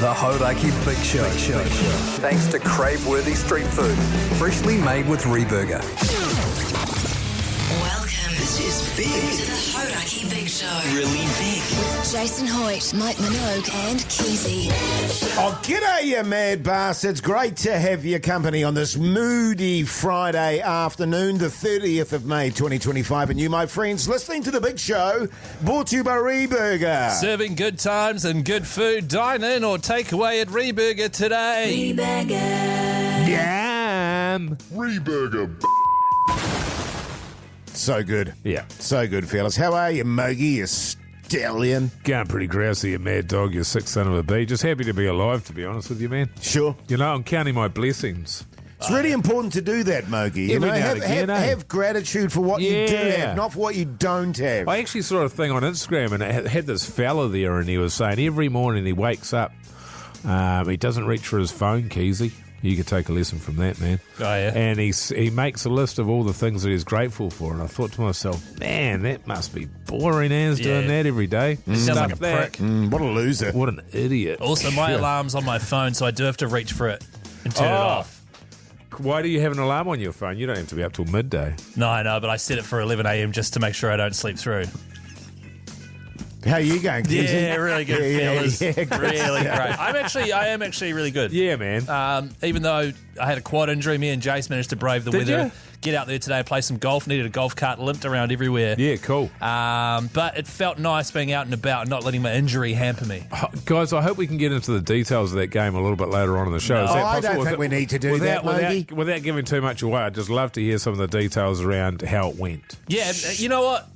The Hauraki Big Show. Thanks to crave-worthy street food, freshly made with Reburger. Welcome. This is big. To the Hauraki Big Show. Really big. With Jason Hoyte, Mike Minogue and Keyzie. Oh, g'day, you mad bastards. Great to have your company on this moody Friday afternoon, the 30th of May, 2025. And you, my friends, listening to The Big Show, brought to you by Reburger. Serving good times and good food. Dine in or take away at Reburger today. Reburger. Yum. Reburger. So good. Yeah. So good, fellas. How are you, Mogey, you stallion? Going pretty grousey, you mad dog, you sick son of a bee. Just happy to be alive, to be honest with you, man. Sure. You know, I'm counting my blessings. It's really important to do that, Mogey. You Every know, now and again, have gratitude for what you do Yeah. have, not for what you don't have. I actually saw a thing on Instagram, and it had this fella there, and he was saying every morning he wakes up, he doesn't reach for his phone, Keyzie. You could take a lesson from that, man. Oh, yeah? And he makes a list of all the things that he's grateful for, and I thought to myself, man, that must be boring as doing that every day. Sounds Stuff like a that. prick. What a loser. What an idiot. Also, my alarm's on my phone, so I do have to reach for it and turn it off. Why do you have an alarm on your phone? You don't have to be up till midday. No, I know, but I set it for 11 a.m. just to make sure I don't sleep through. How are you going, Keyzie? Yeah, really good, fellas. Yeah, good really stuff. great. I am actually really good. Yeah, man. Even though I had a quad injury, me and Jase managed to brave the Did weather. you? Get out there today, play some golf. Needed a golf cart, limped around everywhere. Yeah, cool. But it felt nice being out and about and not letting my injury hamper me. Guys, I hope we can get into the details of that game a little bit later on in the show. Is that I possible? don't think we need to do that, Mogey. Without giving too much away, I'd just love to hear some of the details around how it went. Yeah, you know what?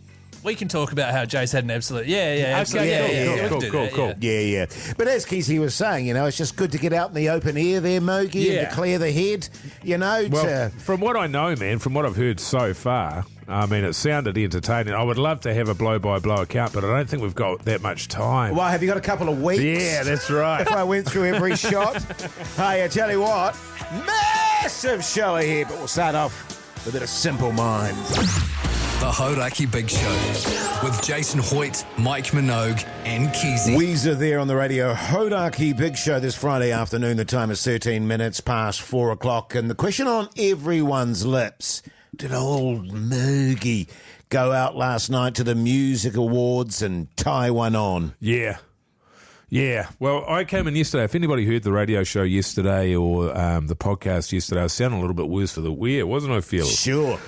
We can talk about how Jase had an absolute... Yeah, absolutely. Cool. Yeah. But as Keyzie was saying, you know, it's just good to get out in the open air there, Mogey, and to clear the head, you know. Well, from what I know, man, from what I've heard so far, I mean, it sounded entertaining. I would love to have a blow-by-blow account, but I don't think we've got that much time. Well, have you got a couple of weeks? Yeah, that's right. If I went through every shot. Hey, I tell you what, massive show ahead, but we'll start off with a bit of Simple Minds. The Hauraki Big Show with Jason Hoyte, Mike Minogue and Keyzie. Weezer there on the Radio Hauraki Big Show this Friday afternoon. The time is 13 minutes past 4 o'clock. And the question on everyone's lips, did old Mogey go out last night to the Music Awards and tie one on? Yeah. Well, I came in yesterday. If anybody heard the radio show yesterday or the podcast yesterday, I was sounding a little bit worse for the wear, wasn't I, Phil? Sure.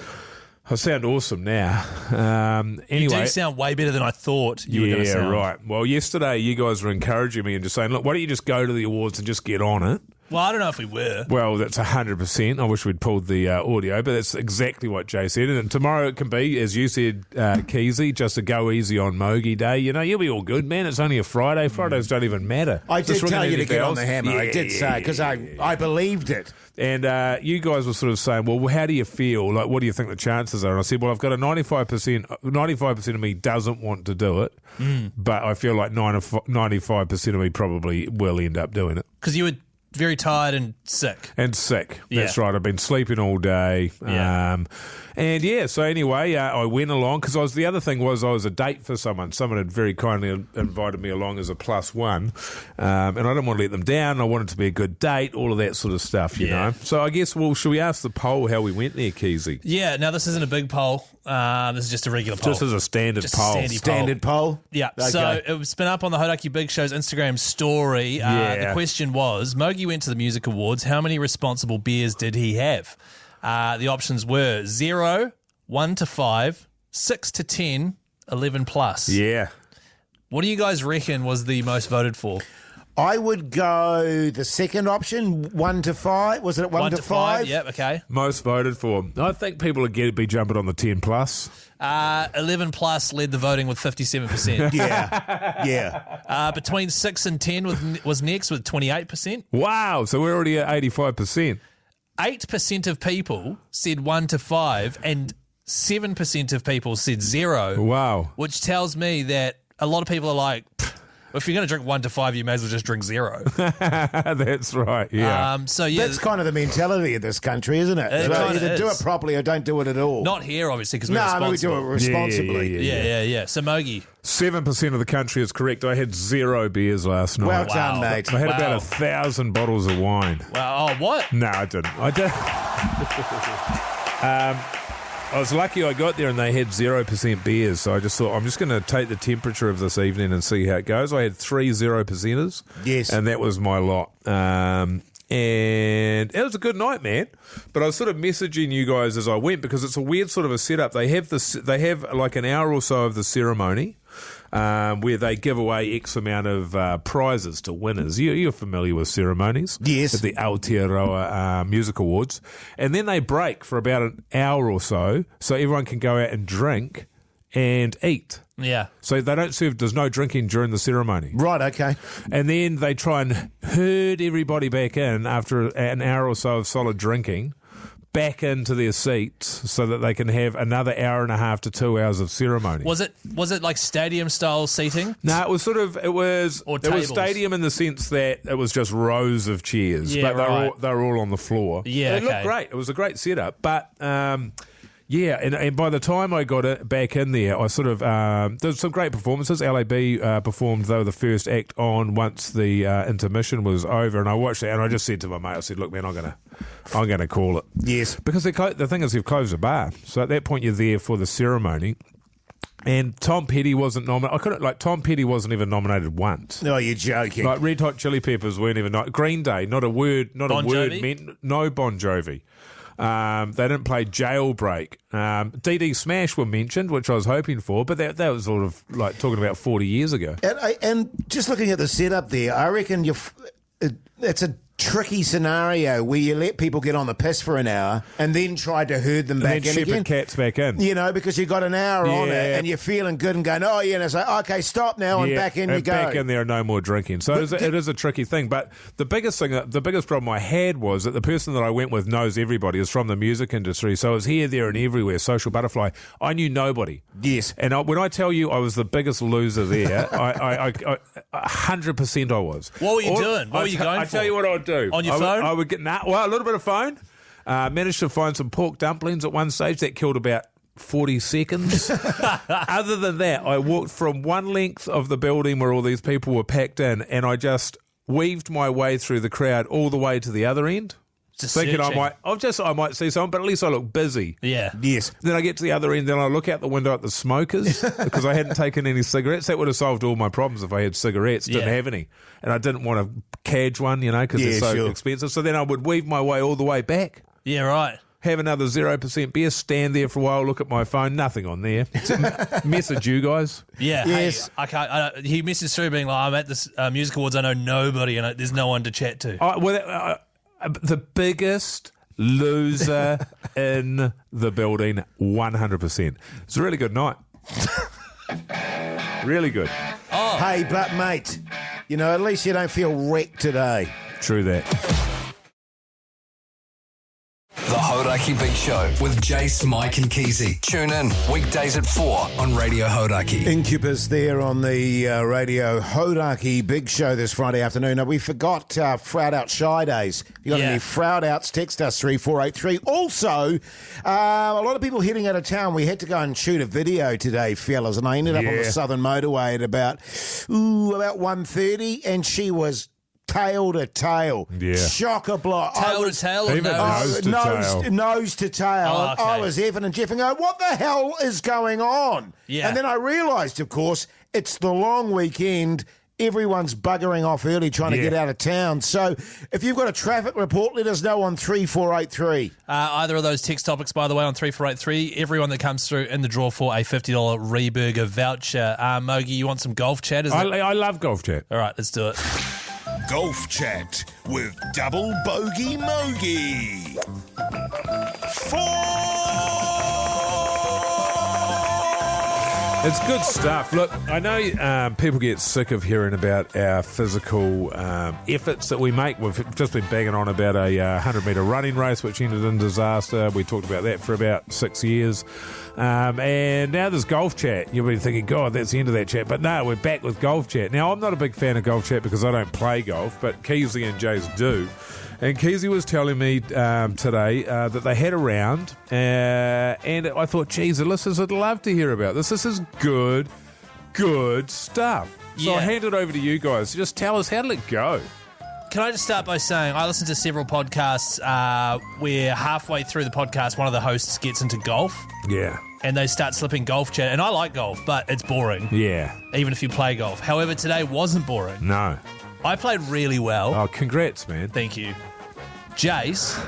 I sound awesome now. Anyway, You do sound way better than I thought you were going to sound. Yeah, right. Well, yesterday you guys were encouraging me and just saying, look, why don't you just go to the awards and just get on it? Well, I don't know if we were. Well, that's 100%. I wish we'd pulled the audio, but that's exactly what Jay said. And tomorrow it can be, as you said, Keyzie, just a go easy on Mogey Day. You know, you'll be all good, man. It's only a Friday. Fridays don't even matter. I did Just ringing tell you to any get on bells. the hammer. I did say, because I believed it. And you guys were sort of saying, well, how do you feel? Like, what do you think the chances are? And I said, well, I've got a 95% of me doesn't want to do it, but I feel like 95% of me probably will end up doing it. Because you were very tired and sick. That's right. I've been sleeping all day. So anyway, I went along because the other thing was I was a date for someone. Someone had very kindly invited me along as a +1, and I didn't want to let them down. I wanted it to be a good date, all of that sort of stuff, you know. So I guess, should we ask the poll how we went there, Keyzie? Yeah, now this isn't a big poll. This is just a regular poll. Just as a standard poll. Standard poll? Yeah, Okay. so it's been up on the Hauraki Big Show's Instagram story. The question was, Mogey went to the Music Awards. How many responsible beers did he have? The options were 0, 1 to 5, 6 to 10, 11 plus. Yeah. What do you guys reckon was the most voted for? I would go the second option, 1 to 5. Was it 1 to 5? Yep, okay. Most voted for. I think people would be jumping on the 10 plus. 11 plus led the voting with 57%. Yeah. Between 6 and 10 was next with 28%. Wow, so we're already at 85%. 8% of people said 1 to 5 and 7% of people said 0. Wow. Which tells me that a lot of people are like, if you're going to drink 1 to 5, you may as well just drink 0. That's right, yeah. That's kind of the mentality of this country, isn't it? It kinda either do is. it properly or don't do it at all. Not here, obviously, because we're No, responsible. we do it responsibly. Yeah. So, Mogey, 7% of the country is correct. I had 0 beers last night. Well done, mate. I had about 1,000 bottles of wine. Wow. Oh, what? No, I didn't. I was lucky I got there and they had 0% beers, so I just thought I'm just going to take the temperature of this evening and see how it goes. I had 3 0%ers. Yes. And that was my lot. And it was a good night, man. But I was sort of messaging you guys as I went because it's a weird sort of a setup. They have like an hour or so of the ceremony where they give away X amount of prizes to winners. You're familiar with ceremonies. Yes. At the Aotearoa Music Awards. And then they break for about an hour or so everyone can go out and drink and eat. Yeah. So they don't serve, there's no drinking during the ceremony. Right, okay. And then they try and herd everybody back in after an hour or so of solid drinking, back into their seats so that they can have another hour and a half to 2 hours of ceremony. Was it like stadium style seating? No, it was stadium in the sense that it was just rows of chairs, Yeah, but they were all on the floor. Yeah, It looked great. It was a great setup, but yeah, and by the time I got it back in there, I sort of there's some great performances. LAB performed though the first act on once the intermission was over, and I watched it, and I just said to my mate, I said, "Look, man, I'm gonna call it." Yes, because the thing is, they've closed the bar, so at that point you're there for the ceremony. And Tom Petty wasn't nominated. Tom Petty wasn't even nominated once. No, you're joking. Like Red Hot Chili Peppers weren't even Green Day, not a word meant. No Bon Jovi. They didn't play Jailbreak. DD Smash were mentioned, which I was hoping for, but that was sort of like talking about 40 years ago. And just looking at the setup there, I reckon it's a tricky scenario where you let people get on the piss for an hour and then try to herd them back in again. Cats back in. You know, because you got an hour on it and you're feeling good and going, oh, yeah, and it's like, okay, stop now and back in you go. Back in there, no more drinking. So it is a tricky thing. But the biggest problem I had was that the person that I went with knows everybody, is from the music industry. So it was here, there and everywhere, social butterfly. I knew nobody. Yes. And when I tell you I was the biggest loser there, I 100% I was. What were you doing? What were you going for? I tell you what I'd do. On your phone? I would get a little bit of phone. Managed to find some pork dumplings at one stage. That killed about 40 seconds. Other than that, I walked from one length of the building where all these people were packed in, and I just weaved my way through the crowd all the way to the other end. Just thinking searching. I might see someone, but at least I look busy. Yeah. Yes. Then I get to the other end, then I look out the window at the smokers because I hadn't taken any cigarettes. That would have solved all my problems if I had cigarettes. Didn't have any. And I didn't want to cadge one, because they're so expensive. So then I would weave my way all the way back. Yeah, right. Have another 0% beer, stand there for a while, look at my phone, nothing on there. Message you guys. Yeah. Yes. Hey, I can't. He messaged through being like, I'm at this music awards, I know nobody, and there's no one to chat to. The biggest loser in the building, 100%. It's a really good night. Really good. Oh. Hey, but mate, at least you don't feel wrecked today. True that. The Hauraki Big Show with Jase, Mike and Keyzie. Tune in weekdays at 4 on Radio Hauraki. Incubus there on the Radio Hauraki Big Show this Friday afternoon. Now, we forgot Froud Out Shy Days. If you got any Froud Outs, text us 3483. Also, a lot of people heading out of town. We had to go and shoot a video today, fellas, and I ended up on the Southern Motorway at about 1:30, and she was tail to tail. Yeah. Chock-a-block. Tail to tail or Even nose? Nose to tail. Oh, okay. I was effing and jeffing going, what the hell is going on? Yeah. And then I realised, of course, it's the long weekend. Everyone's buggering off early trying to get out of town. So if you've got a traffic report, let us know on 3483. Either of those text topics, by the way, on 3483. Everyone that comes through in the draw for a $50 Reburger voucher. Mogey, you want some golf chat? I love golf chat. All right, let's do it. Golf Chat with Double Bogey Mogey. It's good stuff. Look, I know people get sick of hearing about our physical efforts that we make. We've just been banging on about a 100-metre running race, which ended in disaster. We talked about that for about 6 years. And now there's golf chat. You'll be thinking, God, that's the end of that chat. But no, we're back with golf chat. Now, I'm not a big fan of golf chat because I don't play golf, but Keyzie and Jase do. And Keyzie was telling me today that they had a round, and I thought, geez, the listeners would love to hear about this. This is good good stuff. So I'll hand it over to you guys. Just tell us, how did it go? Can I just start by saying I listened to several podcasts where halfway through the podcast one of the hosts gets into golf. Yeah. And they start slipping golf chat. And I like golf, but it's boring. Yeah. Even if you play golf. However, today wasn't boring. No. I played really well. Oh, congrats, man. Thank you. Jason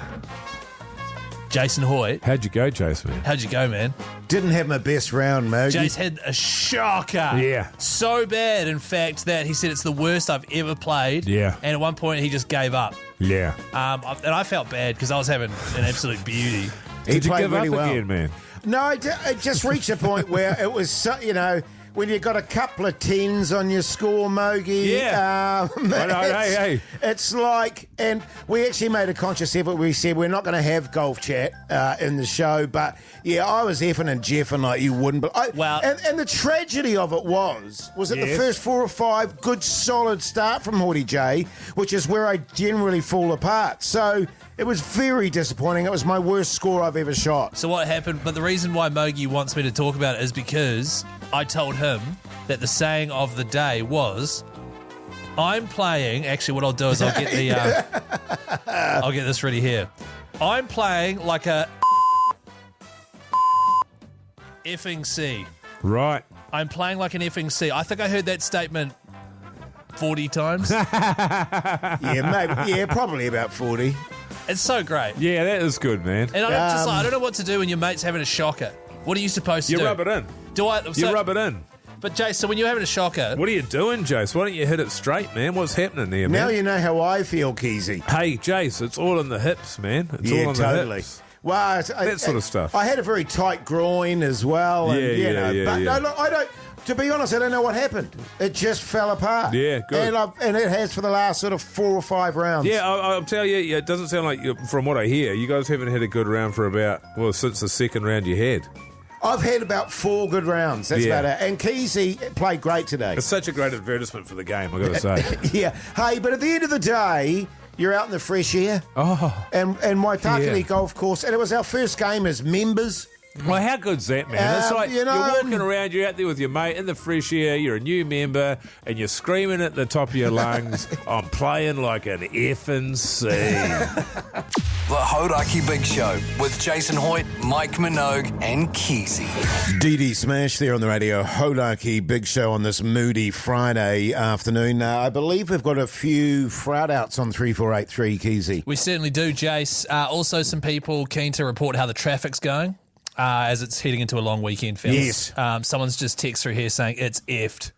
Hoyte. How'd you go, Jase, man? How'd you go, man? Didn't have my best round, Mogey. Jase had a shocker. Yeah. So bad, in fact, that he said it's the worst I've ever played. Yeah. And at one point, he just gave up. Yeah. And I felt bad because I was having an absolute beauty. Did you played give really up well. again, man? No, it just reached a point where it was, when you got a couple of tens on your score, Mogey. Yeah. It's like, and we actually made a conscious effort. We said we're not going to have golf chat in the show, but yeah, I was effing and jeffing like you wouldn't. But and the tragedy of it was that the first 4 or 5 good solid start from Hoyte J, which is where I generally fall apart. So it was very disappointing. It was my worst score I've ever shot. So what happened? But the reason why Mogey wants me to talk about it is because I told him that the saying of the day was, I'm playing... Actually, what I'll do is I'll get the... I'll get this ready here. I'm playing like a effing C. Right. I'm playing like an effing C. I think I heard that statement 40 times. Yeah, maybe. Yeah, probably about 40. It's so great. Yeah, that is good, man. And I don't know what to do when your mate's having a shocker. What are you supposed to do? You rub it in. You rub it in. But, Jase, so when you're having a shocker... What are you doing, Jase? Why don't you hit it straight, man? What's happening there, man? Now you know how I feel, Keyzie. Hey, Jase, it's all in the hips, man. It's all in the hips. Well, that sort of stuff. I had a very tight groin as well. Yeah, and, no, look, I don't... To be honest, I don't know what happened. It just fell apart. Yeah, good. And it has for the last sort of 4 or 5 rounds. Yeah, I'll tell you, it doesn't sound like, from what I hear, you guys haven't had a good round for since the second round you had. I've had about 4 good rounds. That's about it. And Keyzie played great today. It's such a great advertisement for the game, I've got to say. Yeah. Hey, but at the end of the day, you're out in the fresh air. Oh. And Waitakere Golf Course. And it was our first game as members. Well, how good's that, man? It's like you're walking around, you're out there with your mate in the fresh air, you're a new member, and you're screaming at the top of your lungs, I'm playing like an effing C. The Hauraki Big Show with Jason Hoyte, Mike Minogue, and Keyzie. DD Smash there on the Radio Hauraki Big Show on this moody Friday afternoon. I believe we've got a few shout-outs on 3483, Keyzie. We certainly do, Jace. Also, some people keen to report how the traffic's going. As it's heading into a long weekend, fellas. Yes. Someone's just text through here saying it's effed.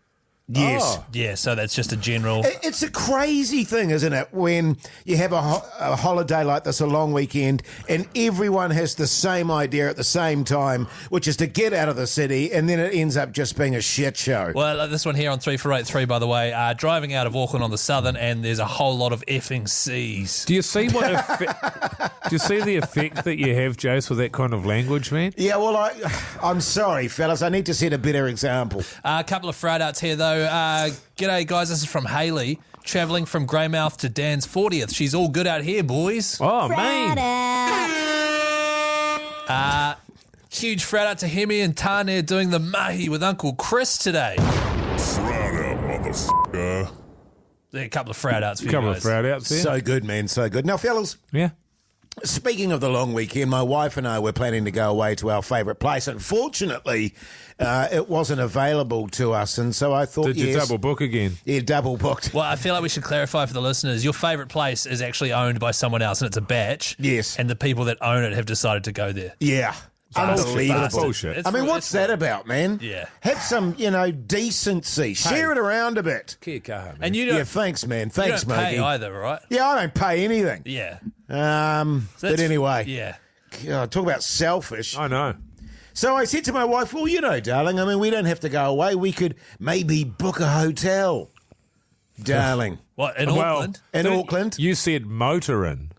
Yes. Oh. Yeah, so that's just a general... It's a crazy thing, isn't it, when you have a holiday like this, a long weekend, and everyone has the same idea at the same time, which is to get out of the city, and then it ends up just being a shit show. Well, this one here on 3483, by the way, driving out of Auckland on the southern, and there's a whole lot of effing C's. Do you see do you see the effect that you have, Jase, with that kind of language, man? Yeah, well, I'm sorry, fellas. I need to set a better example. A couple of shout-outs here, though. G'day, guys. This is from Hayley, travelling from Greymouth to Dan's 40th. She's all good out here, boys. Oh, man. Huge shout-out to Hemi and Tane doing the mahi with Uncle Chris today. Frada, motherfucker. There are a couple of shout-outs for you Couple guys. of shout-outs there. So good, man. So good. Now, fellas. Yeah. Speaking of the long weekend, my wife and I were planning to go away to our favourite place. Unfortunately, it wasn't available to us, and so I thought, Did you double book again? Yeah, double booked. Well, I feel like we should clarify for the listeners, your favourite place is actually owned by someone else, and it's a batch. Yes. And the people that own it have decided to go there. Yeah. Unbelievable. Bullshit. I mean, what's that about, man? Yeah. Have some, decency. Share it around a bit. Kia kaha, man. And you don't, Yeah, thanks, man. you Thanks, don't pay Mogey. either, right? Yeah, I don't pay anything. Yeah. But anyway. Yeah. God, talk about selfish. I know. So I said to my wife, well, darling, I mean, we don't have to go away. We could maybe book a hotel. Darling. What, in Auckland? In Auckland. You said motoring.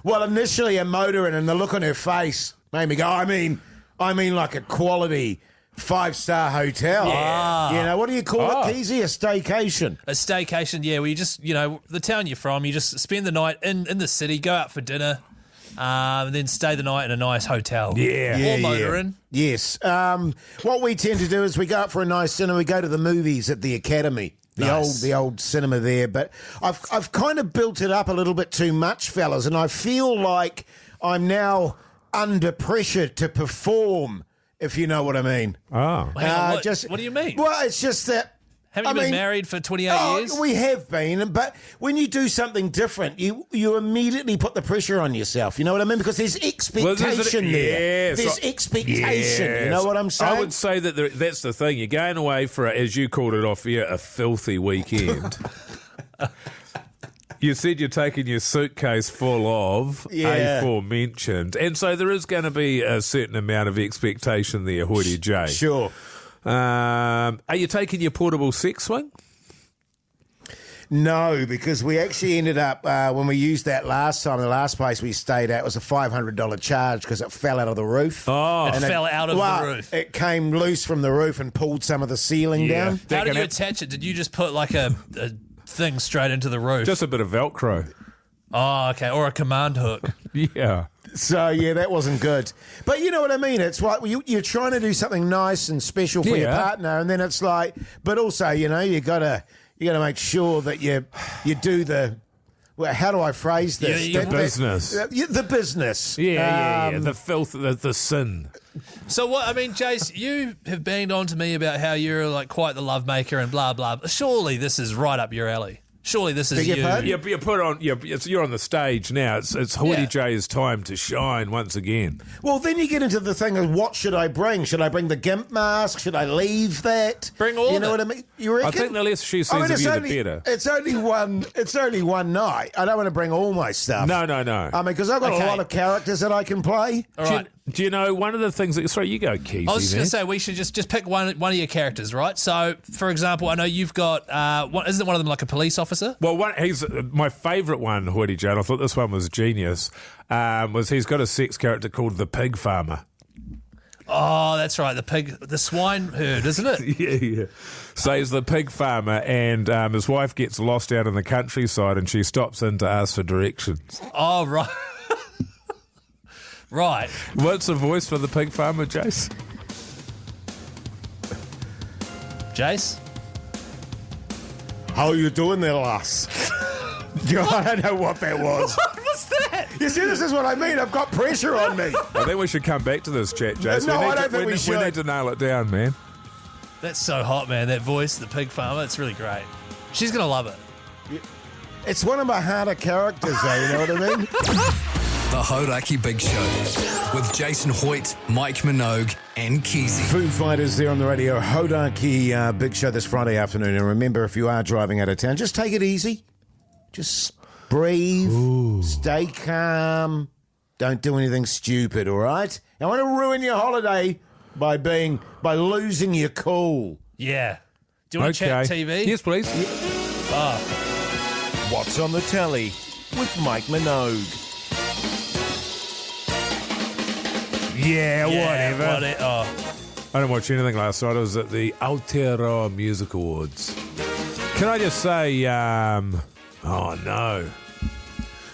Well, initially a motoring, and the look on her face made me go, I mean like a quality 5-star hotel. Yeah. What do you call it, Keyzie? A staycation. A staycation, yeah, where you just, the town you're from, you just spend the night in the city, go out for dinner, and then stay the night in a nice hotel. Yeah. Or motoring. Yes. What we tend to do is we go up for a nice dinner. We go to the movies at the Academy. The old cinema there. But I've kind of built it up a little bit too much, fellas, and I feel like I'm now under pressure to perform, if you know what I mean. Oh. Hang on, what do you mean? Well, it's just that. Haven't you been married for 28 years? We have been, but when you do something different, you immediately put the pressure on yourself. You know what I mean? Because there's expectation there. There's expectation. You know what I'm saying? I would say that that's the thing. You're going away for, as you called it off here, a filthy weekend. You said you're taking your suitcase full of aforementioned. And so there is going to be a certain amount of expectation there, Hoyte J. Sure. Are you taking your portable sex swing? No, because we actually ended up, when we used that last time, the last place we stayed at was a $500 charge because it fell out of the roof. Oh, it fell out of the roof. It came loose from the roof and pulled some of the ceiling down. How did you attach it? Did you just put like a thing straight into the roof? Just a bit of Velcro. Oh, okay. Or a command hook. Yeah. So, yeah, that wasn't good. But you know what I mean? It's like you're trying to do something nice and special for your partner, and then it's like, but also, you know, you gotta make sure that you do the, well, how do I phrase this? The business. The business. Yeah. The filth, the sin. So what, I mean, Jase, you have banged on to me about how you're like quite the lovemaker and blah, blah. Surely this is right up your alley. Surely this is you. You put on. You're on the stage now. It's Hoyte J's time to shine once again. Well, then you get into the thing of what should I bring? Should I bring the gimp mask? Should I leave that? Bring all. You know what I mean? You reckon? I think the less she sees of you, the better. It's only one night. I don't want to bring all my stuff. No. I mean, because I've got a lot of characters that I can play. All right. Do you know one of the things that... Sorry, you go, Keyzie. I was just going to say, we should just pick one of your characters, right? So, for example, I know you've got... isn't one of them like a police officer? Well, he's my favourite one, Hoyte J, and I thought this one was genius, was he's got a sex character called the Pig Farmer. Oh, that's right, the swine herd, isn't it? Yeah. So he's the pig farmer, and his wife gets lost out in the countryside, and she stops in to ask for directions. Oh, right. Right. What's the voice for the pig farmer, Jase? Jase? How you doing there, lass? I don't know what that was. What was that? You see, this is what I mean. I've got pressure on me. I think we should come back to this chat, Jase. No, I don't think we should. We need to nail it down, man. That's so hot, man. That voice, the pig farmer, it's really great. She's going to love it. It's one of my harder characters, though, you know what I mean? The Hauraki Big Show with Jason Hoyte, Mike Minogue, and Keyzie. Foo Fighters there on the Radio Hauraki Big Show this Friday afternoon. And remember, if you are driving out of town, just take it easy. Just breathe, stay calm, don't do anything stupid, all right? I want to ruin your holiday by losing your cool. Yeah. Do you want to chat TV? Yes, please. What's on the telly with Mike Minogue? Yeah, whatever. I didn't watch anything last night. I was at the Aotearoa Music Awards. Can I just say, oh no.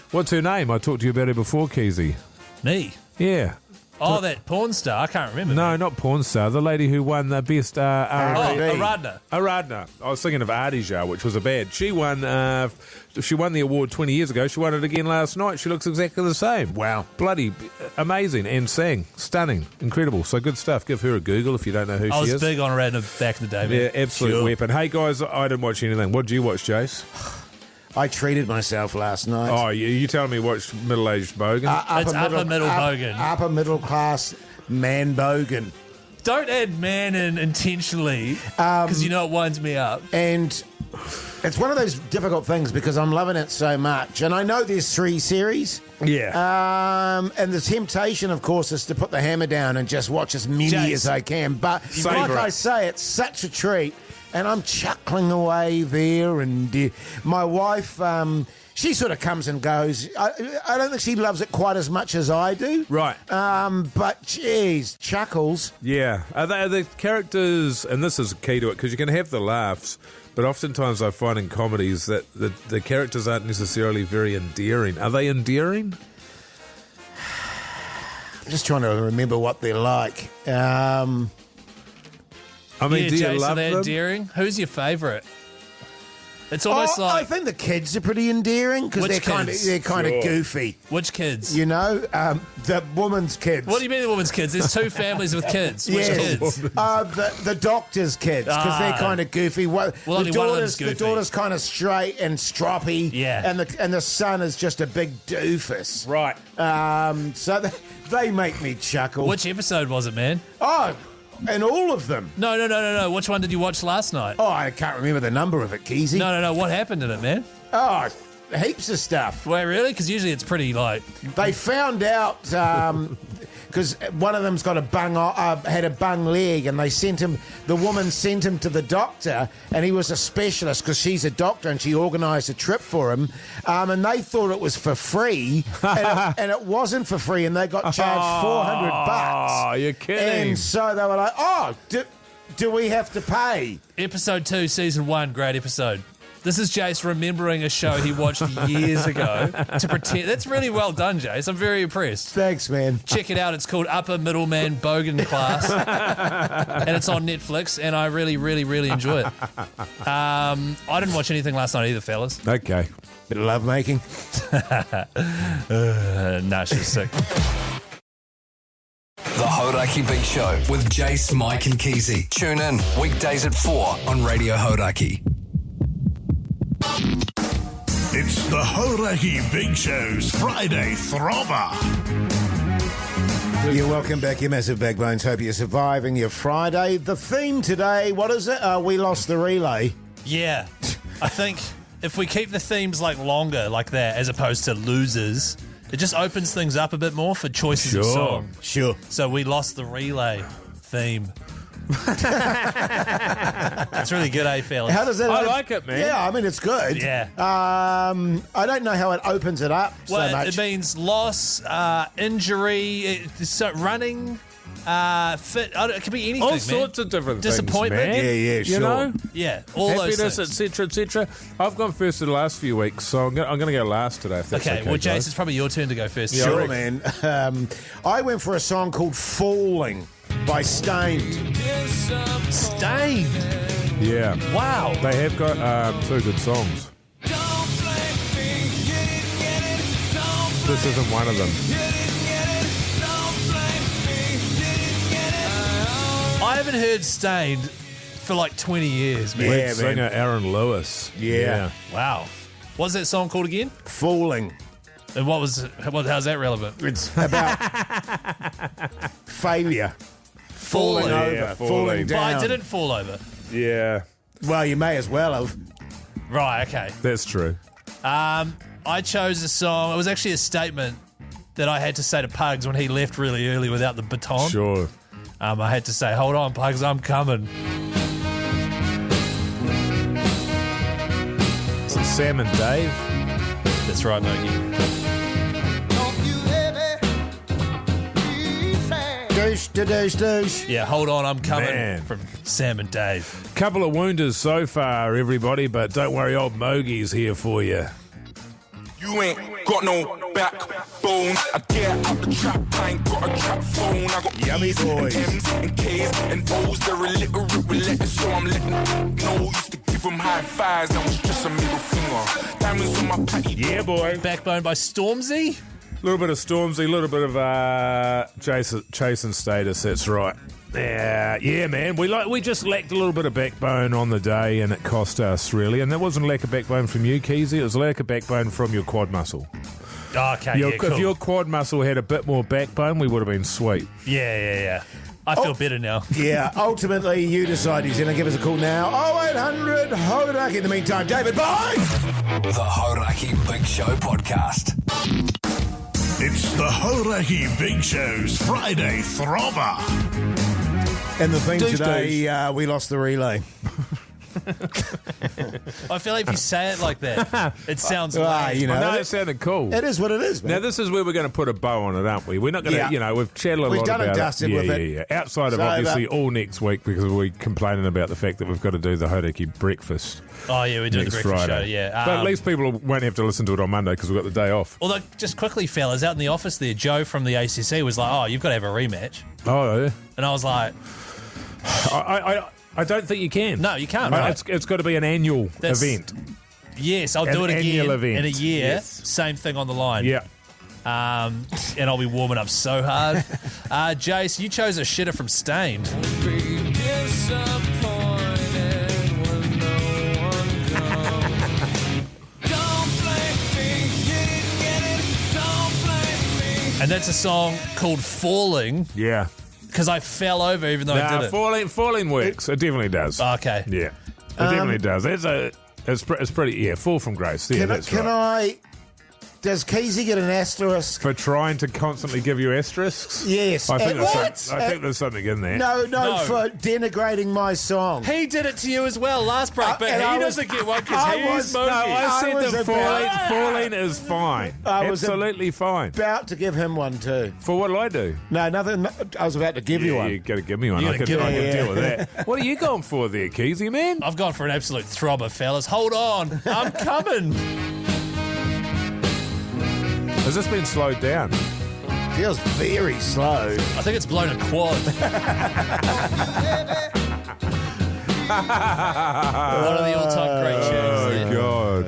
What's her name? I talked to you about her before, Keyzie. Me? Yeah. Oh, that porn star. I can't remember. No, not porn star. The lady who won the best R&B. Aradna. Aradna. I was thinking of Adija, which was a bad. She won the award 20 years ago. She won it again last night. She looks exactly the same. Wow. Bloody amazing. And sang. Stunning. Incredible. So good stuff. Give her a Google if you don't know who she is. I was big on Aradna back in the day, man. Yeah, absolute weapon. Hey, guys, I didn't watch anything. What did you watch, Jase? I treated myself last night. Oh, you telling me watch middle-aged bogan? Upper middle bogan. Upper middle class man bogan. Don't add man in intentionally because you know it winds me up. And it's one of those difficult things because I'm loving it so much. And I know there's 3 series. Yeah. And the temptation, of course, is to put the hammer down and just watch as many as I can. But like I say, it's such a treat. And I'm chuckling away there, and my wife, she sort of comes and goes. I don't think she loves it quite as much as I do. Right. But, geez, chuckles. Yeah. Are the characters, and this is key to it, because you can have the laughs, but oftentimes I find in comedies that the characters aren't necessarily very endearing. Are they endearing? just trying to remember what they're like. I mean, do you Jason, love they're them? endearing. Who's your favourite? It's almost I like think the kids are pretty endearing because Which they're kind of Sure. goofy. which kids? You know, the woman's kids. What do you mean the woman's kids? There's two families with kids. Which Yes. kids? The doctor's kids because they're kind of goofy. Well, only one of them's the goofy. daughter's kind of straight and stroppy. Yeah. and the son is just a big doofus. Right. So they make me chuckle. Which episode was it, man? Oh, and all of them. No. Which one did you watch last night? Oh, I can't remember the number of it, Keyzie. No. What happened in it, man? Oh, heaps of stuff. Wait, really? Because usually it's pretty like. They found out because one of them's got had a bung leg, and the woman sent him to the doctor, and he was a specialist because she's a doctor, and she organised a trip for him, and they thought it was for free, and it wasn't for free, and they got charged $400. Oh, you're kidding. And so they were like, "Oh, do we have to pay?" Episode 2, Season 1, great episode. This is Jase remembering a show he watched years ago to pretend. That's really well done, Jase. I'm very impressed. Thanks, man. Check it out. It's called Upper Middleman Bogan Class. And it's on Netflix, and I really, really, really enjoy it. I didn't watch anything last night either, fellas. Okay. Bit of love making. Nah, she's sick. The Hauraki Big Show with Jase, Mike and Keyzie. Tune in weekdays at 4 on Radio Hauraki. It's the Hauraki Big Show's Friday Throbber. You're welcome back, you massive backbones. Hope you're surviving your Friday. The theme today, what is it? We lost the relay. Yeah. I think if we keep the themes like longer like that as opposed to losers, it just opens things up a bit more for choices of song. Sure. So we lost the relay theme. That's really good, fellas? How does that? I like it, man. Yeah, I mean it's good. Yeah. I don't know how it opens it up so Well, much. it means loss, injury, running, fit. It could be anything, All man. sorts of different Disappointment. things, man. Yeah, You sure. know? Yeah, all those Happiness, things. etc., etc. I've gone first the last few weeks, so I'm going to go last today. If that's Okay, well, guys. Jace, it's probably your turn to go first. Yeah, Sure, I man. I went for a song called "Falling" by Stained. Stained. Yeah. Wow. They have got two good songs. This isn't one of them. I haven't heard Stained for like 20 years, man. Yeah, Lead man. singer Aaron Lewis. Yeah. Wow. What's that song called again? Falling. And how's that relevant? It's about failure. Falling Falling. over. Yeah, falling falling. But I down. didn't fall over. Yeah, Well, you may as well have. Right, okay. that's true. I chose a song. It was actually a statement that I had to say to Pugs when he left really early without the baton. Sure. I had to say, hold on, Pugs, I'm coming. Is it Sam and Dave? That's right, Mogey. Douche. Yeah, hold on, I'm coming Man. from Sam and Dave. Couple of wounders so far, everybody, but don't worry, old Mogey's here for you. You ain't got no backbone. I get out the trap, I ain't got a trap phone. I got Yummy P's boys. and M's and K's and O's. They're illiterate with letters, so I'm letting know. Used to give them high fives, that was just a middle finger. Diamonds on my patty. Yeah, boy. Backbone by Stormzy. A little bit of Stormzy, a little bit of Jason status. That's right. Yeah, man. We just lacked a little bit of backbone on the day, and it cost us really. And that wasn't lack of backbone from you, Keyzie. It was lack of backbone from your quad muscle. Okay, cool. If your quad muscle had a bit more backbone, we would have been sweet. Yeah. I feel better now. Yeah, ultimately you decide who's going to give us a call now. 0800 Hauraki. In the meantime, David, bye! The Hauraki Big Show podcast. It's the Hauraki Big Show's Friday Throbber. And the theme Douche, today, we lost the relay. I feel like if you say it like that, it sounds lame. You know, No, it sounded cool. it is what it is, man. Now, this is where we're going to put a bow on it, aren't we? We're not going to, we've chatted a lot We've done and about dusted it. with it. Yeah. Outside of So, obviously all next week because we're complaining about the fact that we've got to do the Hauraki breakfast Oh, yeah, we're doing the next breakfast Friday. show, yeah. But at least people won't have to listen to it on Monday because we've got the day off. Although, just quickly, fellas, out in the office there, Joe from the ACC was like, oh, you've got to have a rematch. Oh, yeah. And I was like, I don't think you can. no, you can't, right? It's got to be an annual event. Yes, I'll An do it annual again in event. a year. Yes. Same thing on the line. Yeah. And I'll be warming up so hard. Jase, you chose a shitter from Stained. And that's a song called Falling, Yeah. because I fell over even though I did it. Falling works. It definitely does. Okay. Yeah. It definitely does. It's pretty, Fall from Grace. Yeah, that's right. Does Keyzie get an asterisk? For trying to constantly give you asterisks? Yes. I think What? there's something in there. No, No. for denigrating my song. He did it to you as well last break, but and he I was- doesn't get one I because was- he's no, Mogey. I said was that falling is fine. I was Absolutely fine. About to give him one too. For what did I do? No, nothing. I was about to give you one. You got to give me one. You I gotta can give me deal one. with that. What are you going for there, Keyzie, man? I've gone for an absolute throbber, fellas. Hold on. I'm coming. Has this been slowed down? Feels very slow. I think it's blown a quad. One of the all-time great tunes there. God.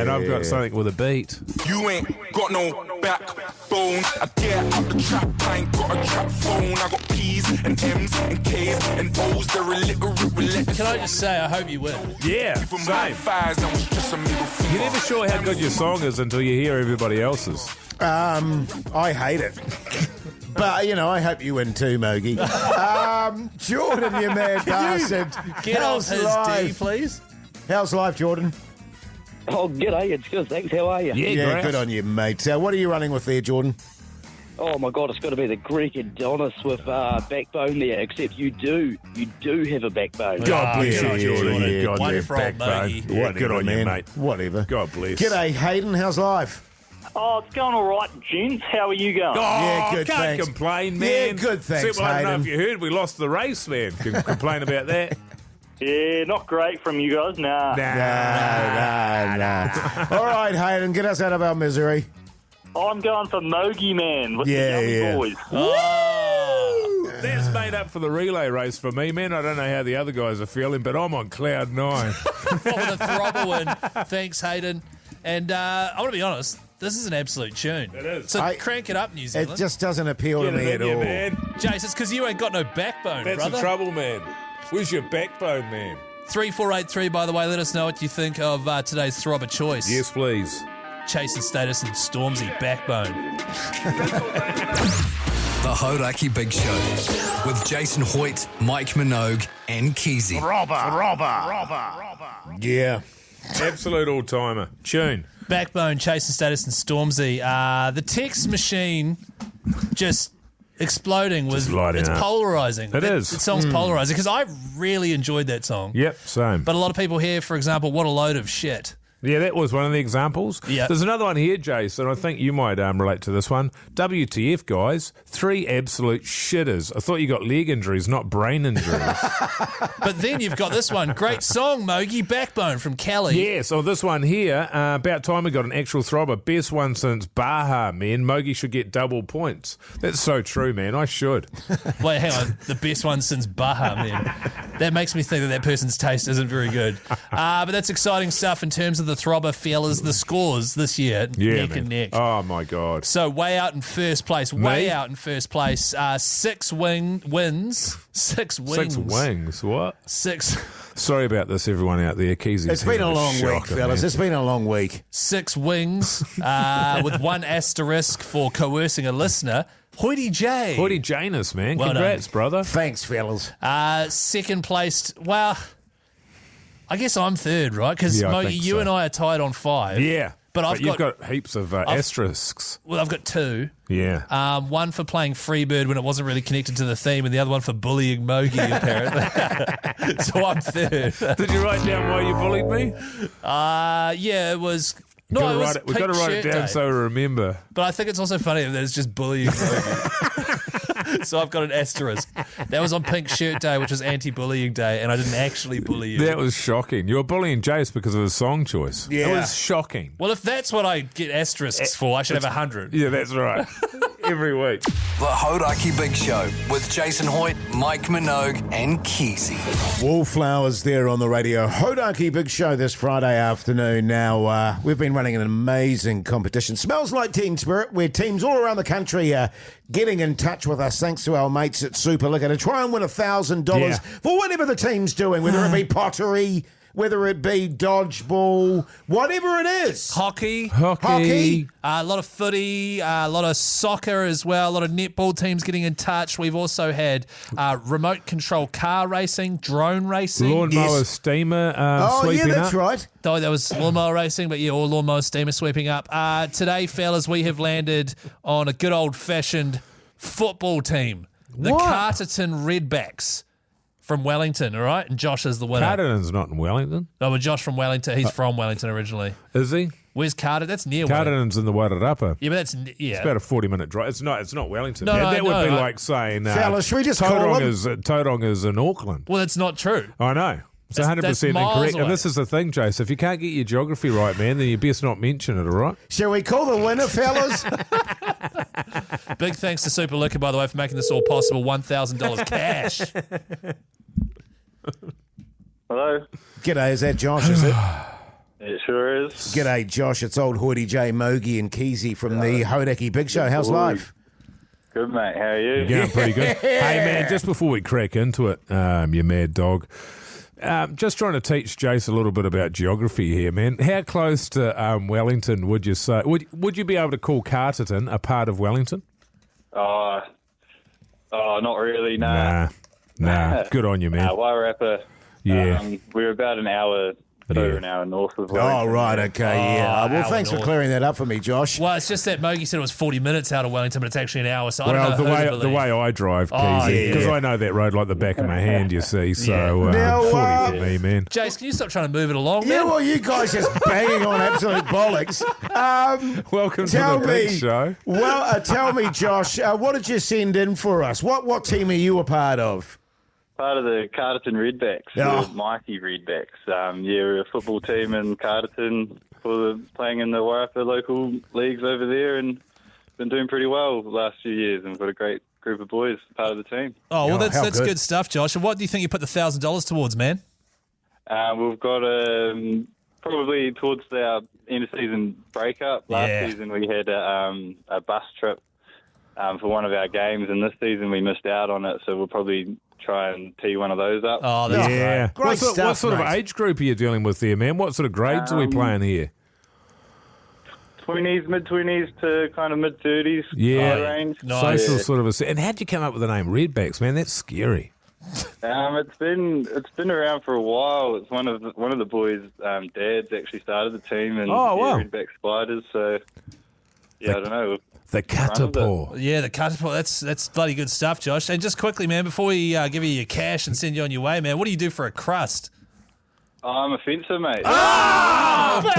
And I've got something with a beat. You ain't got no backbone. I get out the trap, I ain't got a trap phone. I got P's and M's and K's and O's. They're illiterate letters. Can I just say, I hope you win. Yeah, Give 'em high same. fives, that was just a middle finger. You're never sure how good your song is until you hear everybody else's. I hate it. But, I hope you win too, Mogey. Jordan, you mad bastard. Get off his D, please. How's life, Jordan? Oh, g'day. It's good, thanks. How are you? Yeah, great. good on you, mate. What are you running with there, Jordan? Oh, my God, it's got to be the Greek Adonis with backbone there, except you do have a backbone. God bless good on you, you, Jordan. Jordan. God, One your for old backbone. Mogey. Yeah, good on you, mate. Whatever. God bless. G'day, Hayden. How's life? Oh, it's going all right, gents. How are you going? Oh, Yeah, good, can't thanks. complain, man. Yeah, good, thanks, Except, I don't know Hayden. if you heard, we lost the race, man. Can complain about that. Yeah, not great from you guys. Nah. Nah. All right, Hayden, get us out of our misery. I'm going for Mogey, man, with Yeah, the Yummy yeah. Boys. That's made up for the relay race for me, man. I don't know how the other guys are feeling, but I'm on cloud nine. For the throbber win. Thanks, Hayden. And I want to be honest, this is an absolute tune. It is. So crank it up, New It Zealand. just doesn't appeal to Get me it at in you, all. man. Jace, it's because you ain't got no backbone, That's brother. the trouble, man. Where's your backbone, man? 3483, by the way, let us know what you think of today's throbber choice. Yes, please. Chasing Status and Stormzy, Backbone. The Hauraki Big Show with Jason Hoyte, Mike Minogue, and Keyzie. Yeah. Absolute all-timer. Tune. Backbone, Chasing Status and Stormzy. The text machine just exploding was Just lighting it's up. polarizing. It is. The song's polarizing because I really enjoyed that song. Yep, same. But a lot of people here, for example, what a load of shit. Yeah, that was one of the examples. Yeah. There's another one here, Jason. I think you might relate to this one. WTF, guys. 3 absolute shitters. I thought you got leg injuries, not brain injuries. But then you've got this one. Great song, Mogey, Backbone from Kelly. Yeah, so this one here, about time we got an actual throbber. Best one since Baja, man. Mogey should get double points. That's so true, man. I should. Wait, hang on. The best one since Baja, man. That makes me think that person's taste isn't very good. But that's exciting stuff in terms of the throbber fellas. The scores this year, Yeah, neck man. and neck. Oh, my God. So way out in first place. Out in first place. 6 wins. 6 wings. 6 wings. What? 6 Sorry about this, everyone out there. Keyzie. It's been a long week, fellas. It's been a long week. 6 wings with 1 asterisk for coercing a listener. Hoyte J. Hoyte Janus, man. Well Congrats, brother. Thanks, fellas. Second placed, well, I guess I'm third, right? Because Yeah, I Mogey, think you so. and I are tied on 5. Yeah. But you've got heaps of asterisks. Well, I've got 2. Yeah. One for playing Freebird when it wasn't really connected to the theme, and the other one for bullying Mogey, apparently. So I'm 3rd. Did you write down why you bullied me? Yeah, it was... No, it was we've got to write it down so we remember. But I think it's also funny that it's just bullying Mogey. So I've got an asterisk. That was on Pink Shirt Day, which was anti-bullying day, and I didn't actually bully you. That was shocking. You were bullying Jase because of his song choice. Yeah. It was shocking. Well, if that's what I get asterisks for, I should have 100. Yeah, that's right. Every week. The Hauraki Big Show with Jason Hoyte, Mike Minogue, and Keyzie. Wallflowers there on the Radio Hauraki Big Show this Friday afternoon. Now, we've been running an amazing competition. Smells like Team Spirit, where teams all around the country are getting in touch with us thanks to our mates at Super Liquor to try and win $1,000 for whatever the team's doing, whether it be pottery, whether it be dodgeball, whatever it is. Hockey. A lot of footy, a lot of soccer as well, a lot of netball teams getting in touch. We've also had remote control car racing, drone racing. Lawnmower steamer sweeping that's up. right. Oh, that was lawnmower racing, but all lawnmower steamer sweeping up. Today, fellas, we have landed on a good old-fashioned football team. The Carterton Redbacks. From Wellington, all right? And Josh is the winner. Carterton's not in Wellington. No, but Josh from Wellington. He's from Wellington originally. Is he? Where's Carter? That's near Wellington. Carterton's in the Wairarapa. Yeah, but that's... Yeah. It's about a 40-minute drive. It's not Wellington. No, that would be like saying... Fellas, should we just hold on? Tauranga is in Auckland. Well, that's not true. I know. It's 100% incorrect. And this is the thing, Jase. If you can't get your geography right, man, then you best not mention it, all right? Shall we call the winner, fellas? Big thanks to Super Liquor, by the way, for making this all possible. $1,000 cash. Hello? G'day, is that Josh, is it? It sure is. G'day, Josh. It's old Hoyte J, Mogey and Keyzie from the Hauraki Big Show. How's life? Good, mate. How are you? Yeah, pretty good. Hey, man, just before we crack into it, you mad dog, just trying to teach Jase a little bit about geography here, man. How close to Wellington would you say? Would you be able to call Carterton a part of Wellington? Oh, not really, no. Nah. Good on you, man. Wairarapa. Yeah. We're about an hour over an hour north of Wellington. Oh, right, okay, yeah. Well, thanks for clearing that up for me, Josh. Well, it's just that Mogey said it was 40 minutes out of Wellington, but it's actually an hour, so I don't know the way I drive, Keyzie, because I know that road like the back of my hand, you see, so 40 for me, man. Jase, can you stop trying to move it along, man? Yeah, well, you guys just banging on absolute bollocks. Welcome to the big show. Well, tell me, Josh, what did you send in for us? What team are you a part of? Part of the Carterton Redbacks, the Mighty Redbacks. We're a football team in Carterton playing in the Wairarapa local leagues over there and been doing pretty well the last few years, and we've got a great group of boys part of the team. Oh, well, that's good stuff, Josh. And what do you think you put the $1,000 towards, man? We've got probably towards our end-of-season breakup. Last season we had a bus trip for one of our games, and this season we missed out on it, so we'll probably try and tee one of those up. Oh, that's great. Great stuff, what sort of age group are you dealing with there, man? What sort of grades are we playing here? 20s, mid-20s to kind of mid-30s range. Nice. So sort of and how'd you come up with the name Redbacks, man? That's scary. It's been around for a while. It's one of the boys' dads actually started the team, and Redback Spiders. So I don't know. The Catapult. Yeah, the Catapult. That's bloody good stuff, Josh. And just quickly, man, before we give you your cash and send you on your way, man, what do you do for a crust? I'm a fencer, mate. Backbone!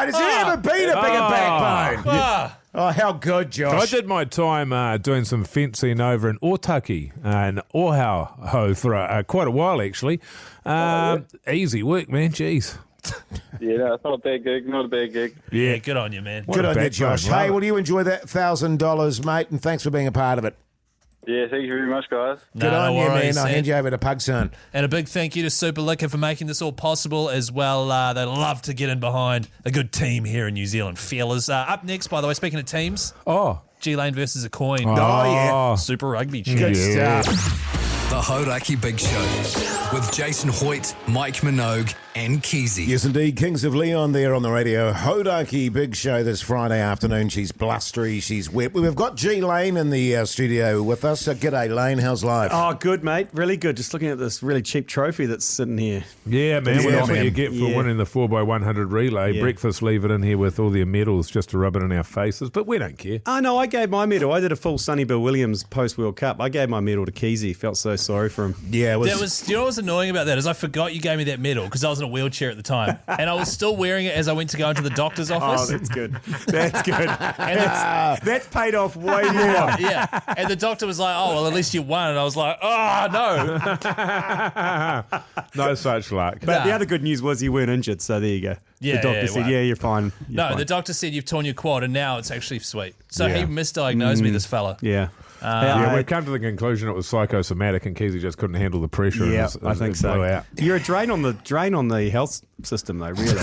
Has there ever been a bigger backbone? Oh, how good, Josh. I did my time doing some fencing over in Otaki and Ohau for quite a while, actually. Easy work, man. Jeez. Yeah, no, it's not a bad gig. Not a bad gig. Yeah, good on you, man. Good on you, Josh. Hey, will you enjoy that $1,000, mate? And thanks for being a part of it. Yeah, thank you very much, guys. Good on you, man. I'll hand you over to Pugson. And a big thank you to Super Liquor for making this all possible as well. They love to get in behind a good team here in New Zealand. Fellas. Up next, by the way, speaking of teams. G-Lane versus a coin. Oh, yeah. Super rugby. Good stuff. The Hauraki Big Show with Jason Hoyte, Mike Minogue, and Keyzie. Yes, indeed. Kings of Leon there on the Radio Hauraki Big Show this Friday afternoon. She's blustery, she's wet. We've got G Lane in the studio with us. G'day, Lane. How's life? Oh, good, mate. Really good. Just looking at this really cheap trophy that's sitting here. Yeah, man. Yeah, That's what man. you get for winning the 4x100 relay. Yeah. Breakfast, leave it in here with all their medals just to rub it in our faces, but we don't care. Oh, no, I gave my medal. I did a full Sonny Bill Williams post-World Cup. I gave my medal to Keyzie. Felt so sorry for him. Yeah, Do you know what was annoying about that is I forgot you gave me that medal because I was in a wheelchair at the time, and I was still wearing it as I went to go into the doctor's office. Oh, that's good. That's good. And that's paid off way more. Yeah, and the doctor was like, "Oh, well, at least you won," and I was like, "Oh no." No such luck. But the other good news was you weren't injured, so there you go. Yeah, the doctor yeah, said, well. yeah, you're fine. You're No, fine. the doctor said you've torn your quad, and now it's actually sweet. So Yeah. he misdiagnosed me, this fella. Yeah. Yeah, I- we've come to the conclusion it was psychosomatic and Keyzie just couldn't handle the pressure. Yeah, and I think it so. blew out. You're a drain on the health system, though. Really,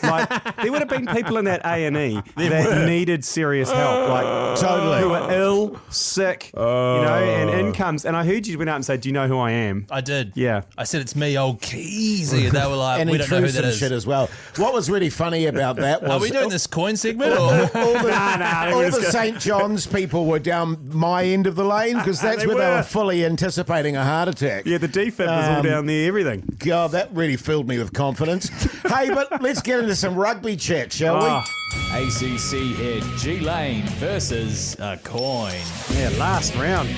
like there would have been people in that A&E that needed serious help, like Totally. who were ill, sick, and incomes. And I heard you went out and said, "Do you know who I am?" I did. Yeah. I said, "It's me, old Keyzie," and they were like, and "We don't know who intrusive that is." shit as well. What was really funny about that was... Are we doing this coin segment? Or? all the St. John's people were down my end of the lane because that's They where they were. were fully anticipating a heart attack. Yeah, the defib was all down there. Everything. God, that really filled me with confidence. Hey, but let's get into some rugby chat, shall we? ACC head G Lane versus a coin. Yeah, last round.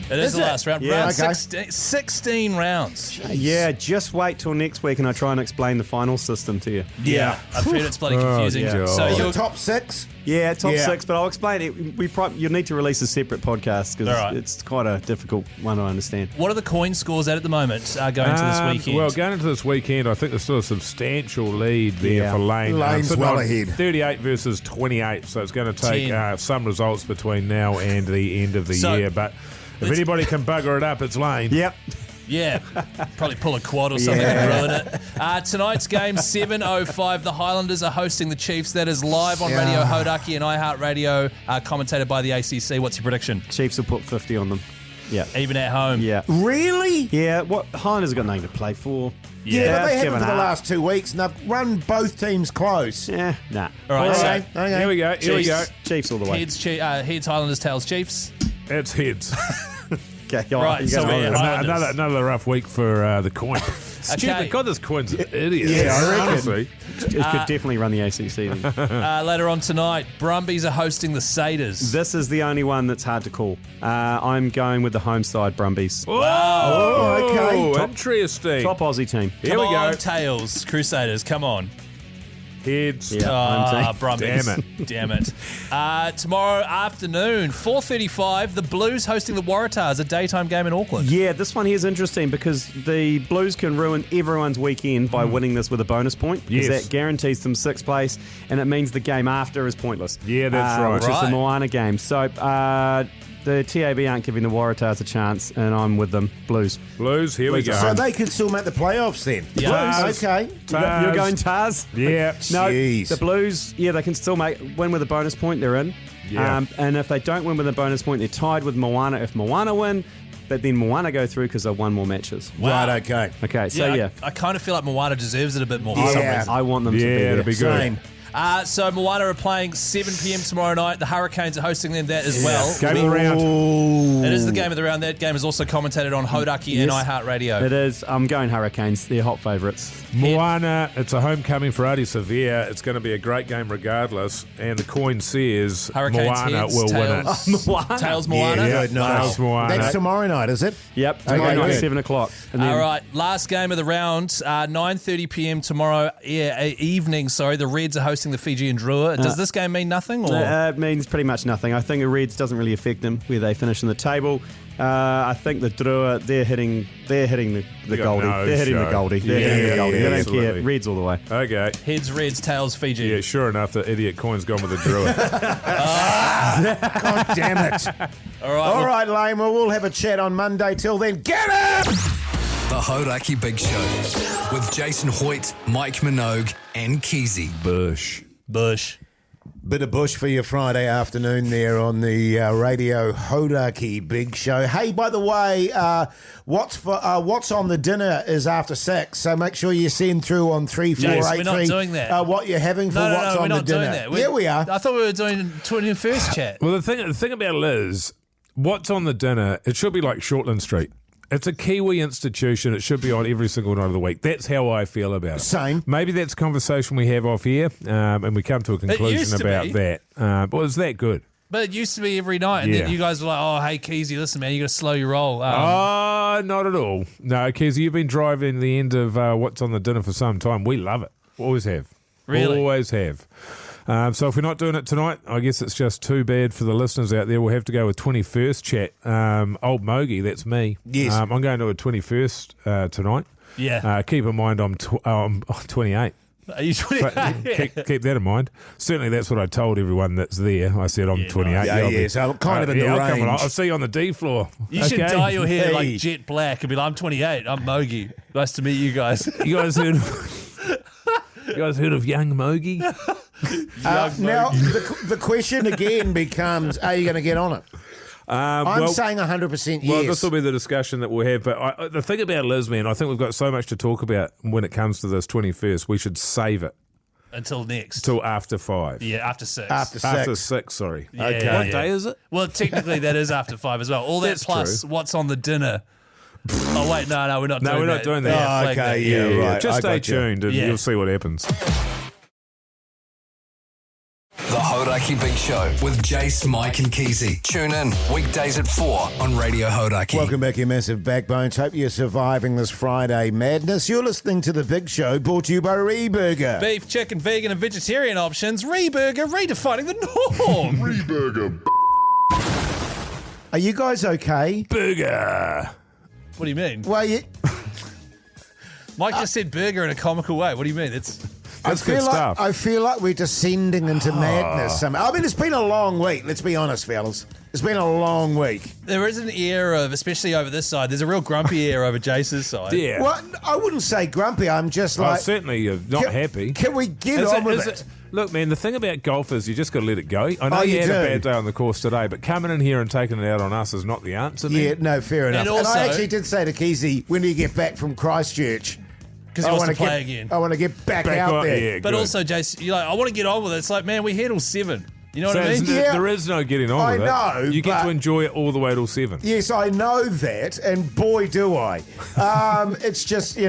It is Is the it? last round. Yeah, round okay. 16 rounds. Yeah, just wait till next week and I try and explain the final system to you. Yeah, I've heard it's bloody confusing. yeah. So Is you're it top six? Yeah, top Yeah. 6, but I'll explain it. You'll need to release a separate podcast because All right. it's quite a difficult one to understand. What are the coin scores at the moment going into this weekend? Well, going into this weekend, I think there's still a substantial lead there Yeah. for Lane. Lane's sitting well on ahead. 38 versus 28, so it's going to take 10. some results between now and the end of the So, year. But if anybody can bugger it up, it's Lane. Yep. Yeah, probably pull a quad or something and ruin it. Tonight's game, 7:05. The Highlanders are hosting the Chiefs. That is live on Radio Hauraki and iHeartRadio, commentated by the ACC. What's your prediction? Chiefs will put 50 on them. Yeah. Even at home? Yeah. Really? Yeah, what Highlanders have got nothing to play for. Yeah, but they They've haven't for given the up. last 2 weeks, and they've run both teams close. Yeah, nah. All right, so Okay. Here we go. Here we go. Chiefs all the way. heads Highlanders, tails Chiefs. It's heads. Okay, Right, you so go we're- Highlanders. another rough week for the coin. Stupid. God, this coin's an idiot. Yeah, I reckon. Honestly. It could definitely run the ACC. Then. Later on tonight, Brumbies are hosting the Satyrs. This is the only one that's hard to call. I'm going with the home side Brumbies. Oh, okay. Interesting. Top Aussie team. Here we Come on, go. Tails, Crusaders, come on. Heads. Yeah, home team. Brumbies. Damn Damn it. Tomorrow afternoon, 4:35, the Blues hosting the Waratahs, a daytime game in Auckland. Yeah, this one here is interesting because the Blues can ruin everyone's weekend by winning this with a bonus point because Yes. that guarantees them 6th place and it means the game after is pointless. Yeah, that's right. Which is the Right. Moana game. So the TAB aren't giving the Waratahs a chance and I'm with them. Blues. Blues, here we go. So they could still make the playoffs then? Yeah. Blues, okay. Tars. You're going Tars? Yeah. No, Jeez. the Blues, yeah, they can still win with a bonus point, they're in. Yeah. And if they don't win with a bonus point, they're tied with Moana. If Moana win, but then Moana go through because they've won more matches. Right, okay. Okay, so yeah. I kind of feel like Moana deserves it a bit more for some Yeah. reason. I want them to be Yeah, there. it'll be good. Same. So Moana are playing 7 p.m. tomorrow night. The Hurricanes are hosting them that as well. Game of the round. It is the game of the round. That game is also commentated on Hauraki and iHeartRadio. It is. I'm going Hurricanes. They're hot favourites. Moana, it's a homecoming for Adi Sevilla. It's going to be a great game regardless. And the coin says Hurricanes Moana heads, will tails, win it. Moana. Tails Moana. Yeah, good, nice. Tails Moana. That's tomorrow night, is it? Yep. Okay, Tomorrow night, good. 7 o'clock. And then, All right, last game of the round, 9:30 p.m. tomorrow evening. Sorry, the Reds are hosting the Fijian Drua. Does this game mean nothing? Or? It means pretty much nothing. I think the Reds doesn't really affect them where they finish in the table. I think the Drua, they're hitting the Goldie. no They're hitting the show. Goldie. They're Yeah, hitting the yeah, Goldie. They don't absolutely. care. Reds all the way. Okay. Heads, Reds, tails, Fiji. Yeah, sure enough, the idiot coin's gone with the Druid. God damn it. All right, Lane, well, we'll have a chat on Monday. Till then, get it! The Hauraki Big Show with Jason Hoyte, Mike Minogue, and Keyzie. Bush. Bit of bush for your Friday afternoon there on the Radio Hauraki Big Show. Hey, by the way, what's on the dinner is after 6, so make sure you send through on 3483. We're not doing that. What you're having for what's on the dinner. Doing that. Yeah, we are. I thought we were doing 21st chat. Well, the thing about it is, what's on the dinner, it should be like Shortland Street. It's a Kiwi institution. It should be on every single night of the week. That's how I feel about it. Same. Maybe that's a conversation we have off here, and we come to a conclusion about that. But is that good? But it used to be every night, and then you guys were like, "Oh, hey, Keyzie, listen, man, you got to slow your roll." Not at all. No, Keyzie, you've been driving the end of what's on the dinner for some time. We love it. Always have. Really? Always have. So if we're not doing it tonight, I guess it's just too bad for the listeners out there. We'll have to go with 21st chat. Old Mogey, that's me. Yes. I'm going to a 21st tonight. Yeah. Keep in mind I'm 28. Are you 28? Keep that in mind. Certainly that's what I told everyone that's there. I said I'm 28. Yeah, so I'm kind of in the range. I'll see you on the D floor. You should dye your hair like jet black and be like, I'm 28, I'm Mogey. Nice to meet you guys. You guys heard of young Mogey? Now, the question again becomes, are you going to get on it? I'm saying 100% yes. Well, this will be the discussion that we'll have. But the thing about it is, man, I think we've got so much to talk about when it comes to this 21st. We should save it. Until next. Till after 5. Yeah, after 6. After 6, sorry. Yeah, okay. What day is it? Well, technically that is after 5 as well. All that That's plus true. what's on the dinner. Oh, wait, no, we're not doing that. No, we're not doing that. Oh, okay, yeah, right. Just I stay got you. tuned and you'll see what happens. The Hauraki Big Show with Jase, Mike and Keyzie. Tune in weekdays at 4 on Radio Hauraki. Welcome back, you massive backbones. Hope you're surviving this Friday madness. You're listening to The Big Show, brought to you by Reburger. Beef, chicken, vegan and vegetarian options. Reburger, redefining the norm. Reburger. Are you guys okay? Burger. What do you mean? Well, Mike just said burger in a comical way. What do you mean? That's good stuff. I feel like we're descending into madness. I mean, it's been a long week. Let's be honest, fellas. It's been a long week. There is an air of, especially over this side, there's a real grumpy air over Jase's side. Yeah. Well, I wouldn't say grumpy. I'm just like... certainly you're not happy. Can we get on with it? Look, man, the thing about golf is you just got to let it go. I know you had a bad day on the course today, but coming in here and taking it out on us is not the answer, man. Yeah, no, fair enough. And And also- I actually did say to Keyzie, when do you get back from Christgetch? Because he wants to play again. I want to get back out on, there. yeah, But good. also, Jace, you're like, I want to get on with it. It's like, man, we here till 7. You know what I mean? Yeah. There is no getting on with it. I know, You get but- to enjoy it all the way till 7. Yes, I know that, and boy, do I. It's just,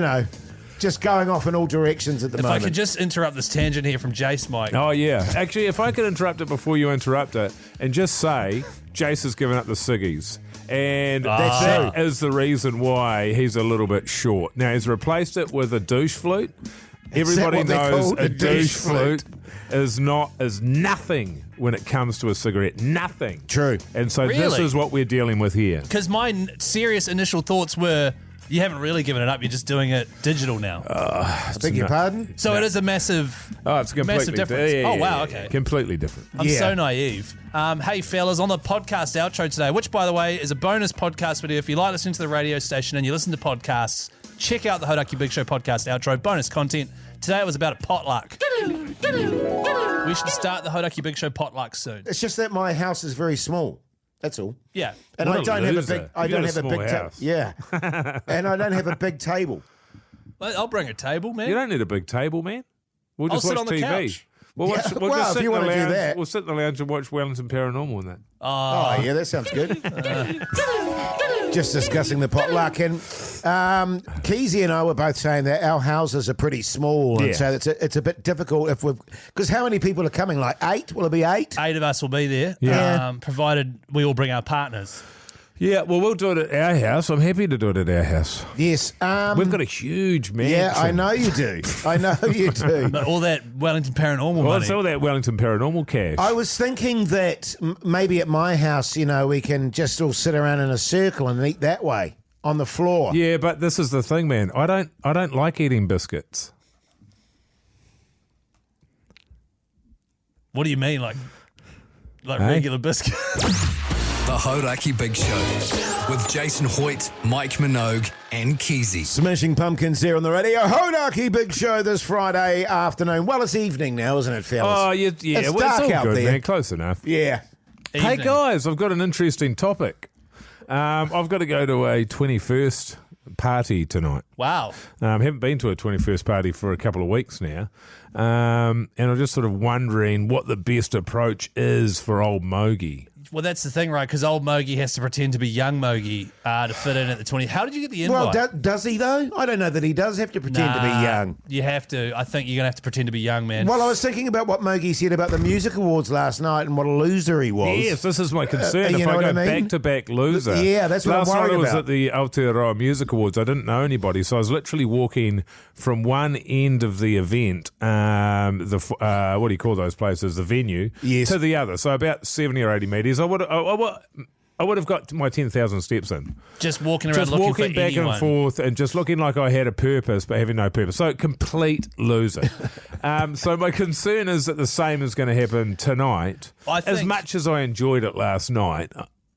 just going off in all directions at the If moment. I could just interrupt this tangent here from Jace, Mike. Oh, yeah. Actually, if I could interrupt it before you interrupt it and just say, Jace has given up the ciggies. And that is the reason why he's a little bit short. Now, he's replaced it with a douche flute. Everybody what they knows call a a douche douche flute is nothing when it comes to a cigarette. Nothing. True. And so this Really? is what we're dealing with here. Because my serious initial thoughts were, you haven't really given it up. You're just doing it digital now. I beg your pardon? So it is a massive, Oh, it's completely massive difference. Yeah, Oh, yeah, wow, yeah, okay. Completely different. I'm Yeah. so naive. Hey, fellas, on the podcast outro today, which, by the way, is a bonus podcast video. If you like listening to the radio station and you listen to podcasts, check out the Hauraki Big Show podcast outro. Bonus content. Today it was about a potluck. We should start the Hauraki Big Show potluck soon. It's just that my house is very small. That's all. Yeah. And What I a don't have a loser. big. I You don't got a have a small big house. Yeah, and I don't have a big table. Well, I'll bring a table, man. You don't need a big table, man. We'll I'll just sit watch on the TV. couch. We'll Yeah, watch, we'll well, just if sit you in the wanna do lounge. that. We'll sit in the lounge and watch Wellington Paranormal and that. Oh, yeah, that sounds good. Just discussing the potluck. And Keyzie and I were both saying that our houses are pretty small. And Yeah. so it's a bit difficult if we've... Because how many people are coming? Like 8? Will it be 8? 8 of us will be there, Yeah. provided we all bring our partners. Yeah, well, we'll do it at our house. I'm happy to do it at our house. Yes. We've got a huge mansion. Yeah, I know you do. I know you do. But all that Wellington Paranormal Well, money. it's all that Wellington Paranormal cash. I was thinking that maybe at my house, we can just all sit around in a circle and eat that way on the floor. Yeah, but this is the thing, man. I don't like eating biscuits. What do you mean, like Hey? regular biscuit? The Hauraki Big Show with Jason Hoyte, Mike Minogue and Keyzie. Smashing Pumpkins here on the Radio Hauraki Big Show this Friday afternoon. Well, it's evening now, isn't it, fellas? Oh, yeah. It's Well, dark it's all out good, there. man. Close enough. Yeah. Hey, guys, I've got an interesting topic. I've got to go to a 21st party tonight. Wow. Haven't been to a 21st party for a couple of weeks now. And I'm just sort of wondering what the best approach is for old Mogey. Well, that's the thing, right? Because old Mogey has to pretend to be young Mogey to fit in at the 20. How did you get the invite? Well, does he, though? I don't know that he does have to pretend to be young. You have to. I think you're going to have to pretend to be young, man. Well, I was thinking about what Mogey said about the music awards last night and what a loser he was. Yes, this is my concern. You if know I what go I mean? back-to-back loser. Yeah, that's what last I'm worried night I was about. at the Aotearoa Music Awards. I didn't know anybody, so I was literally walking from one end of the event, what do you call those places, the venue, yes, to the other. So about 70 or 80 metres. I would have got my 10,000 steps in. Just walking around just looking walking for back anyone. and forth and just looking like I had a purpose but having no purpose. So complete loser. So my concern is that the same is going to happen tonight. As much as I enjoyed it last night.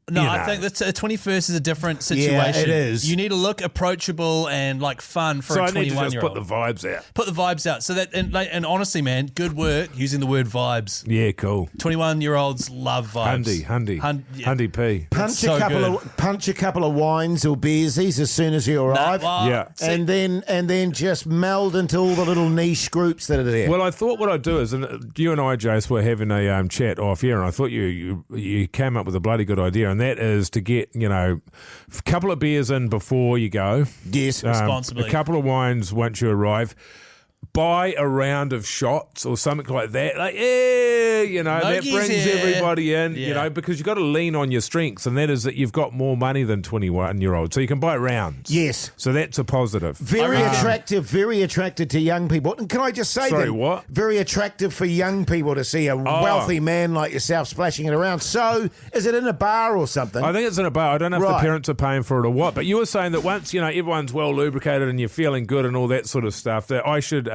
No, you I know. think the 21st is a different situation. Yeah, it is. You need to look approachable and like fun for So a I need to 21-year-old. just put the vibes out. Put the vibes out. So that and honestly, man, good work using the word vibes. Yeah, cool. 21-year-olds love vibes. Hundy P. Punch a couple of wines or beersies as soon as you arrive. And then just meld into all the little niche groups that are there. Well, I thought what I'd do is, and you and I, Jase, were having a chat off here, and I thought you came up with a bloody good idea, and that is to get, a couple of beers in before you go. Yes, responsibly. A couple of wines once you arrive. Buy a round of shots or something like that. Like, that Mogey's brings here. everybody in, because you've got to lean on your strengths, and that is that you've got more money than 21-year-olds. So you can buy rounds. Yes. So that's a positive. Very attractive to young people. And can I just say Sorry, that? what? Very attractive for young people to see a wealthy man like yourself splashing it around. So, is it in a bar or something? I think it's in a bar. I don't know if the Right. parents are paying for it or what. But you were saying that once, everyone's well lubricated and you're feeling good and all that sort of stuff, that I should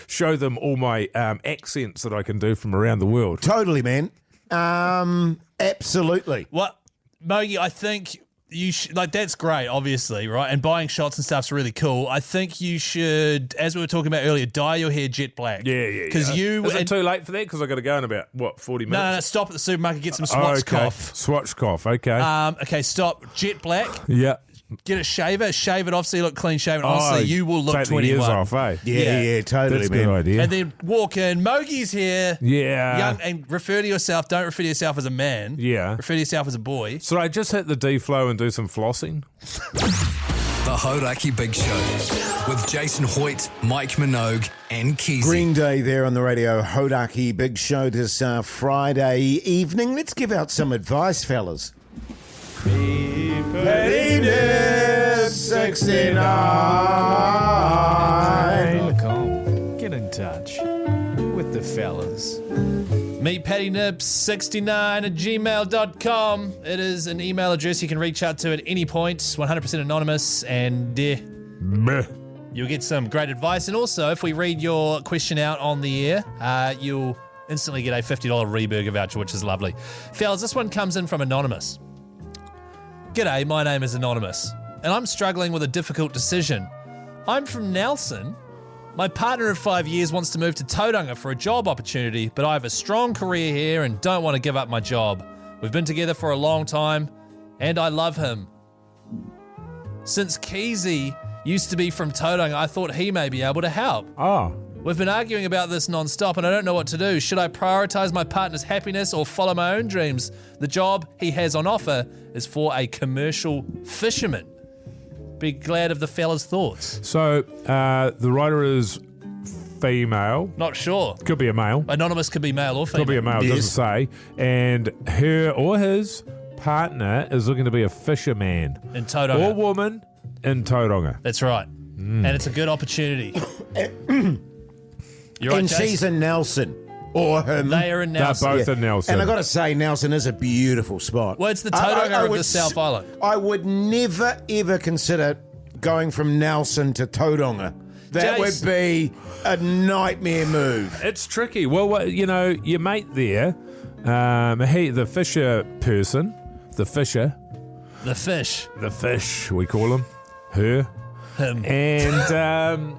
show them all my accents that I can do from around the world. Totally, man. Absolutely. What, Mogey? I think you should, that's great, obviously, right? And buying shots and stuff's really cool. I think you should, as we were talking about earlier, dye your hair jet black. Yeah. Because Is it too late for that? Because I got to go in about 40 minutes. No, stop at the supermarket, get some Swatchcough. Swatchcough. Okay. Okay, stop. Jet black. Yeah. Get a shaver, shave it off so you look clean shaven. Honestly, you will look take 21. The ears off, eh? Yeah, totally, That's a man. good idea. And then walk in. Mogey's here. Yeah. Young, and refer to yourself. Don't refer to yourself as a man. Yeah. Refer to yourself as a boy. So I just hit the D-flow and do some flossing? The Hauraki Big Show with Jason Hoyte, Mike Minogue and Keyzie. Green Day there on the Radio Hauraki Big Show this Friday evening. Let's give out some advice, fellas. Petty Nip 69. Get in touch with the fellas. Meet PattyNips69 at gmail.com. It is an email address you can reach out to at any point, 100% anonymous, and you'll get some great advice. And also, if we read your question out on the air, you'll instantly get a $50 Reburger voucher, which is lovely. Fellas, this one comes in from Anonymous. G'day, my name is Anonymous, and I'm struggling with a difficult decision. I'm from Nelson. My partner of 5 years wants to move to Tauranga for a job opportunity, but I have a strong career here and don't want to give up my job. We've been together for a long time, and I love him. Since Keyzie used to be from Tauranga, I thought he may be able to help. We've been arguing about this non-stop, and I don't know what to do. Should I prioritise my partner's happiness or follow my own dreams? The job he has on offer is for a commercial fisherman. Be glad of the fella's thoughts. So the writer is female. Not sure. Could be a male. Anonymous could be male or female. Could be a male, doesn't say. And her or his partner is looking to be a fisherman. In Tauranga. Or woman in Tauranga. That's right. And it's a good opportunity. You're right, And Jason. she's in Nelson. Or him. They are in Nelson. They're both in Nelson. And I got to say, Nelson is a beautiful spot. Well, it's the Tauranga of would the South Island. I would never, ever consider going from Nelson to Tauranga. That Jase. would be a nightmare move. It's tricky. Well, your mate there, the fisher person, the fisher. The fish. The fish, we call him. Her. Him. And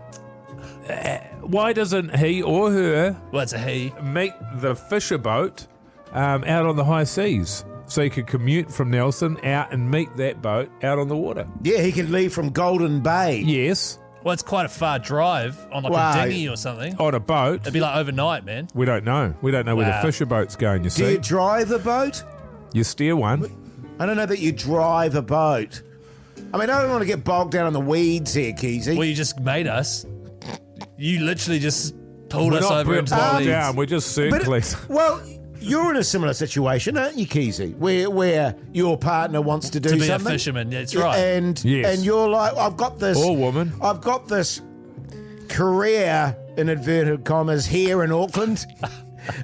why doesn't he or her Well, it's a he. meet the fisher boat out on the high seas? So he could commute from Nelson out and meet that boat out on the water. Yeah, he could leave from Golden Bay. Yes. Well, it's quite a far drive on like Wow. a dinghy or something. On a boat. It'd be like overnight, man. We don't know. We don't know where the Wow. fisher boat's going, you Do see. you drive a boat? You steer one. I don't know that you drive a boat. I mean, I don't want to get bogged down on the weeds here, Keyzie. Well, you just made us. You literally just pulled We're us not over being into the bogged leads. down. We're just circling. Well, you're in a similar situation, aren't you, Keyzie? Where your partner wants to do To be a something. fisherman, that's right. And Yes. and you're like, I've got this. Or woman. I've got this career in inverted commas here in Auckland.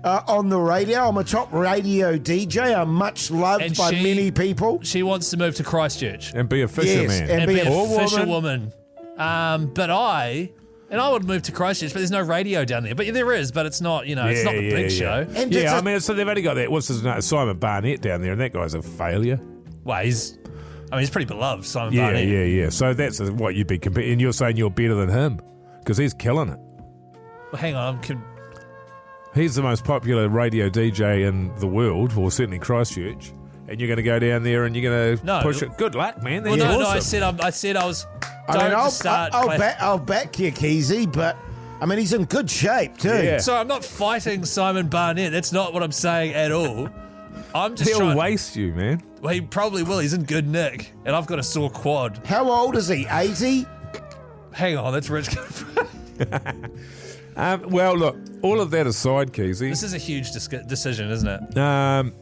On the radio, I'm a top radio DJ. I'm much loved And by she- many people. She wants to move to Christchurch And be a fisherman. Yes, and be a or fisherwoman. But I would move to Christchurch, but there's no radio down there. But there is, but it's not, it's not the big show. And Yeah, it's I a- mean, so they've only got that. What's his name? Simon Barnett down there, and that guy's a failure. Well, he's pretty beloved, Simon Yeah, Barnett. yeah. So that's what you'd be comparing. And you're saying you're better than him because he's killing it. Well, hang on, He's the most popular radio DJ in the world, or certainly Christchurch. And you're going to go down there and you're going to No. push it. Good luck, man. Well, That's no, awesome. I said I was. I mean, Don't I'll back you, Keyzie, but I mean, he's in good shape too. Yeah. So I'm not fighting Simon Barnett. That's not what I'm saying at all. I'm just He'll trying. waste you, man. Well, he probably will. He's in good nick, and I've got a sore quad. How old is he? 80? Hang on, that's rich. Well, look, all of that aside, Keyzie. This is a huge decision, isn't it?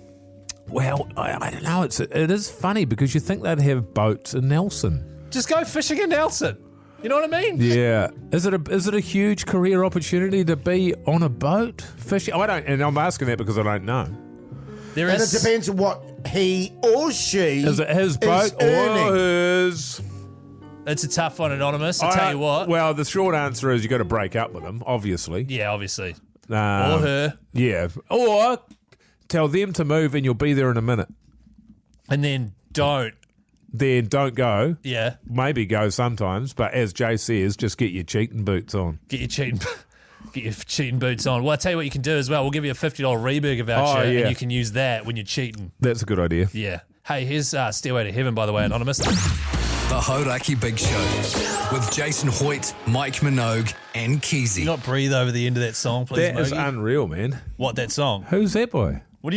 Well, I don't know. It is funny because you think they'd have boats in Nelson. Just go fishing in Nelson. You know what I mean? Yeah. Is it a huge career opportunity to be on a boat fishing? I don't, and I'm asking that because I don't know. There And is. it depends on what he or she Is it his boat earning. or his? It's a tough one, Anonymous. I'll tell you what. Well, the short answer is you got to break up with him, obviously. Yeah, obviously. Or Um, her. Yeah. Or tell them to move and you'll be there in a minute. And then don't. Then don't go. Yeah. Maybe go sometimes, but as Jay says, just get your cheating boots on. Get your cheating boots on. Well, I'll tell you what you can do as well. We'll give you a $50 Reburger voucher, Oh, yeah. and you can use that when you're cheating. That's a good idea. Yeah. Hey, here's Stairway to Heaven, by the way, Anonymous. The Hauraki Big Show with Jason Hoyte, Mike Minogue, and Keyzie. Not breathe over the end of that song, please, That is Mogey. unreal, man. What, that song? Who's that boy? Are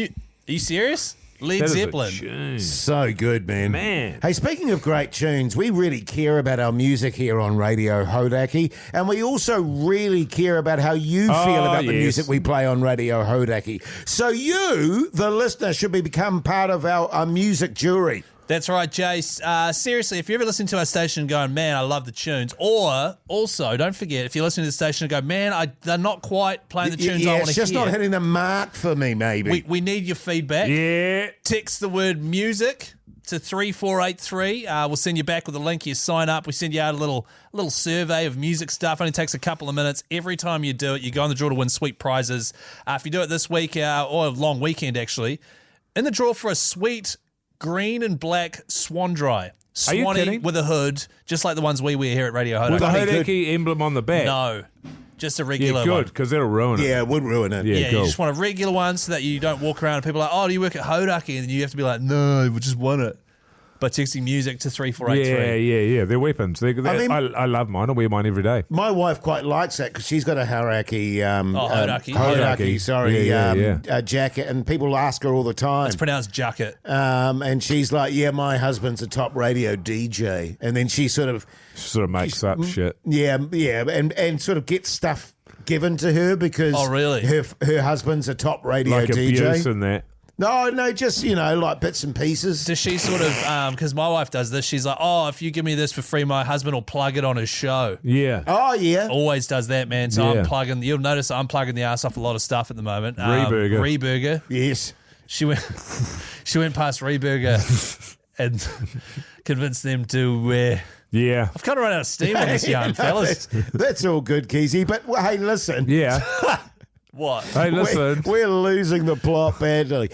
you serious? Led That is a Zeppelin. tune. So good, man. Man. Hey, speaking of great tunes, we really care about our music here on Radio Hauraki, and we also really care about how you feel about the yes. music we play on Radio Hauraki. So you, the listener, should become part of our music jury. That's right, Jace. Seriously, if you're ever listening to our station and going, man, I love the tunes, or also, don't forget, if you're listening to the station and go, man, they're not quite playing the tunes I want to hear. It's just not hitting the mark for me, maybe. We need your feedback. Yeah. Text the word music to 3483. We'll send you back with a link. You sign up. We send you out a little survey of music stuff. Only takes a couple of minutes. Every time you do it, you go on the draw to win sweet prizes. If you do it this week, or a long weekend, actually, in the draw for a sweet green and black Swan Dry. Are you Swanee kidding? with a hood, just like the ones we wear here at Radio Hauraki. With the Hauraki emblem on the back. No, just a Yeah, regular good, one. because that'll ruin it. Yeah, it would ruin it. Yeah, Yeah, cool. you just want a regular one so that you don't walk around and people are like, oh, do you work at Hauraki? And then you have to be like, no, we just want it. By texting music to 3483. Yeah. They're weapons. I love mine. I wear mine every day. My wife quite likes that because she's got a Hauraki, Hauraki. jacket, and people ask her all the time. It's pronounced jacket. And she's like, yeah, my husband's a top radio DJ. And then she sort of makes up shit. Yeah, and sort of gets stuff given to her because Oh, really? her husband's a top radio Like DJ. abuse and that. No, just, like bits and pieces. Does she sort of, because my wife does this, she's like, oh, if you give me this for free, my husband will plug it on his show. Yeah. Oh, yeah. Always does that, man. So Yeah. you'll notice I'm plugging the ass off a lot of stuff at the moment. Reburger. Yes. She went past Reburger and convinced them to Yeah. I've kind of run out of steam on this yarn, fellas. That's all good, Keyzie. But, hey, listen. Yeah. What? Hey, listen. We're losing the plot badly.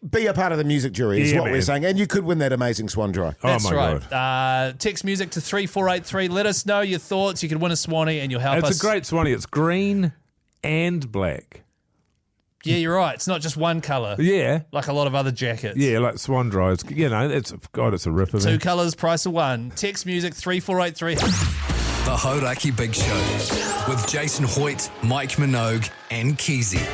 Be a part of the music jury is what we're saying. And you could win that amazing Swan Dry. That's oh, my right. God. Text music to 3483. Let us know your thoughts. You could win a Swanee and you'll help us. It's a great Swanee. It's green and black. Yeah, you're right. It's not just one colour. Yeah. Like a lot of other jackets. Yeah, like Swan Dry. It's, it's a ripper. Two colours, price of one. Text music 3483. The Hauraki Big Show with Jason Hoyte, Mike Minogue, and Keyzie.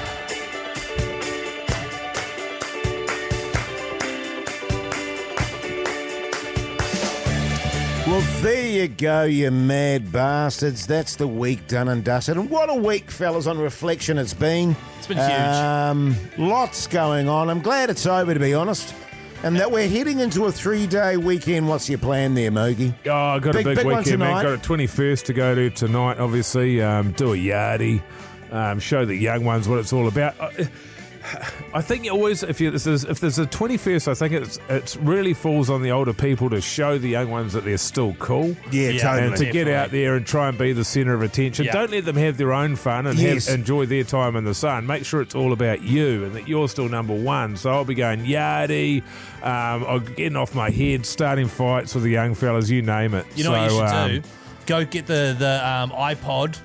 Well, there you go, you mad bastards. That's the week done and dusted. And what a week, fellas, on reflection it's been. It's been huge. Lots going on. I'm glad it's over, to be honest. And that we're heading into a 3-day weekend. What's your plan there, Mogey? Oh, I've got a big weekend, man. Got a 21st to go to tonight, obviously. Do a yardie. Show the young ones what it's all about. I think always, if there's a 21st, I think it really falls on the older people to show the young ones that they're still cool. Yeah, totally. And to get out there and try and be the centre of attention. Yeah. Don't let them have their own fun and enjoy their time in the sun. Make sure it's all about you and that you're still number one. So I'll be going yardie, I'm getting off my head, starting fights with the young fellas, you name it. You know what you should do? Go get the iPod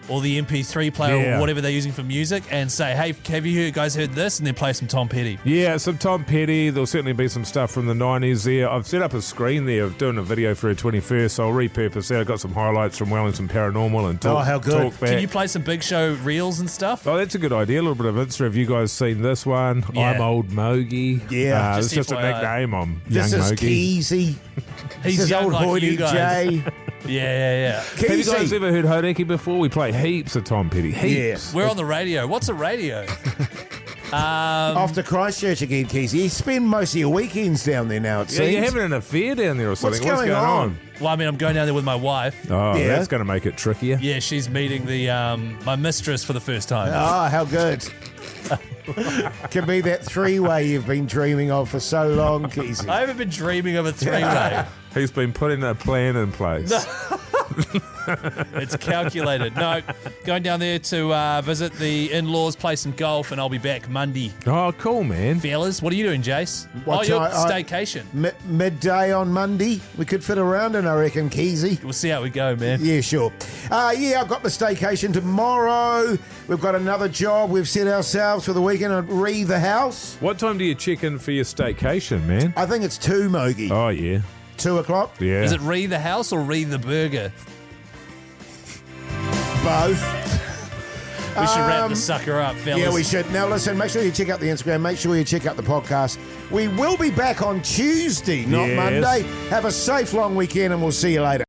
or the MP3 player or whatever they're using for music and say, hey, have you guys heard this? And then play some Tom Petty. Yeah, some Tom Petty. There'll certainly be some stuff from the 90s there. I've set up a screen there of doing a video for her 21st, so I'll repurpose that. I've got some highlights from Wellington Paranormal and talk, how good. Talk back. Can you play some Big Show reels and stuff? Oh, that's a good idea. A little bit of Insta. Have you guys seen this one? Yeah. I'm Old Mogey. Yeah. It's just a nickname. I'm this young is Mogey. Keyzie. He's This is young old like Hoyte you guys. J. Yeah. Have you guys ever heard Hauraki before? We play heaps of Tom Petty. Heaps. We're on the radio. What's a radio? Off to Christchurch again, Keyzie. You spend most of your weekends down there now, it Yeah, seems. you're having an affair down there or something. What's going on? Well, I mean, I'm going down there with my wife. Oh, Yeah. that's going to make it trickier. Yeah, she's meeting the my mistress for the first time. Oh, how good. Can be that three-way you've been dreaming of for so long, Keyzie. I haven't been dreaming of a three-way. He's been putting a plan in place. It's calculated. No, going down there to visit the in-laws, play some golf, and I'll be back Monday. Oh, cool, man. Fellas, what are you doing, Jace? What Your time? staycation. Midday on Monday. We could fit around in, I reckon, Keyzie. We'll see how we go, man. Yeah, sure. I've got the staycation tomorrow. We've got another job we've set ourselves for the weekend at Re the House. What time do you check in for your staycation, man? I think it's 2, Mogey. Oh, yeah. 2 o'clock? Yeah. Is it Re the house or Re the burger? Both. We should wrap the sucker up, fellas. Yeah, we should. Now, listen, make sure you check out the Instagram. Make sure you check out the podcast. We will be back on Tuesday, not Yes. Monday. Have a safe long weekend, and we'll see you later.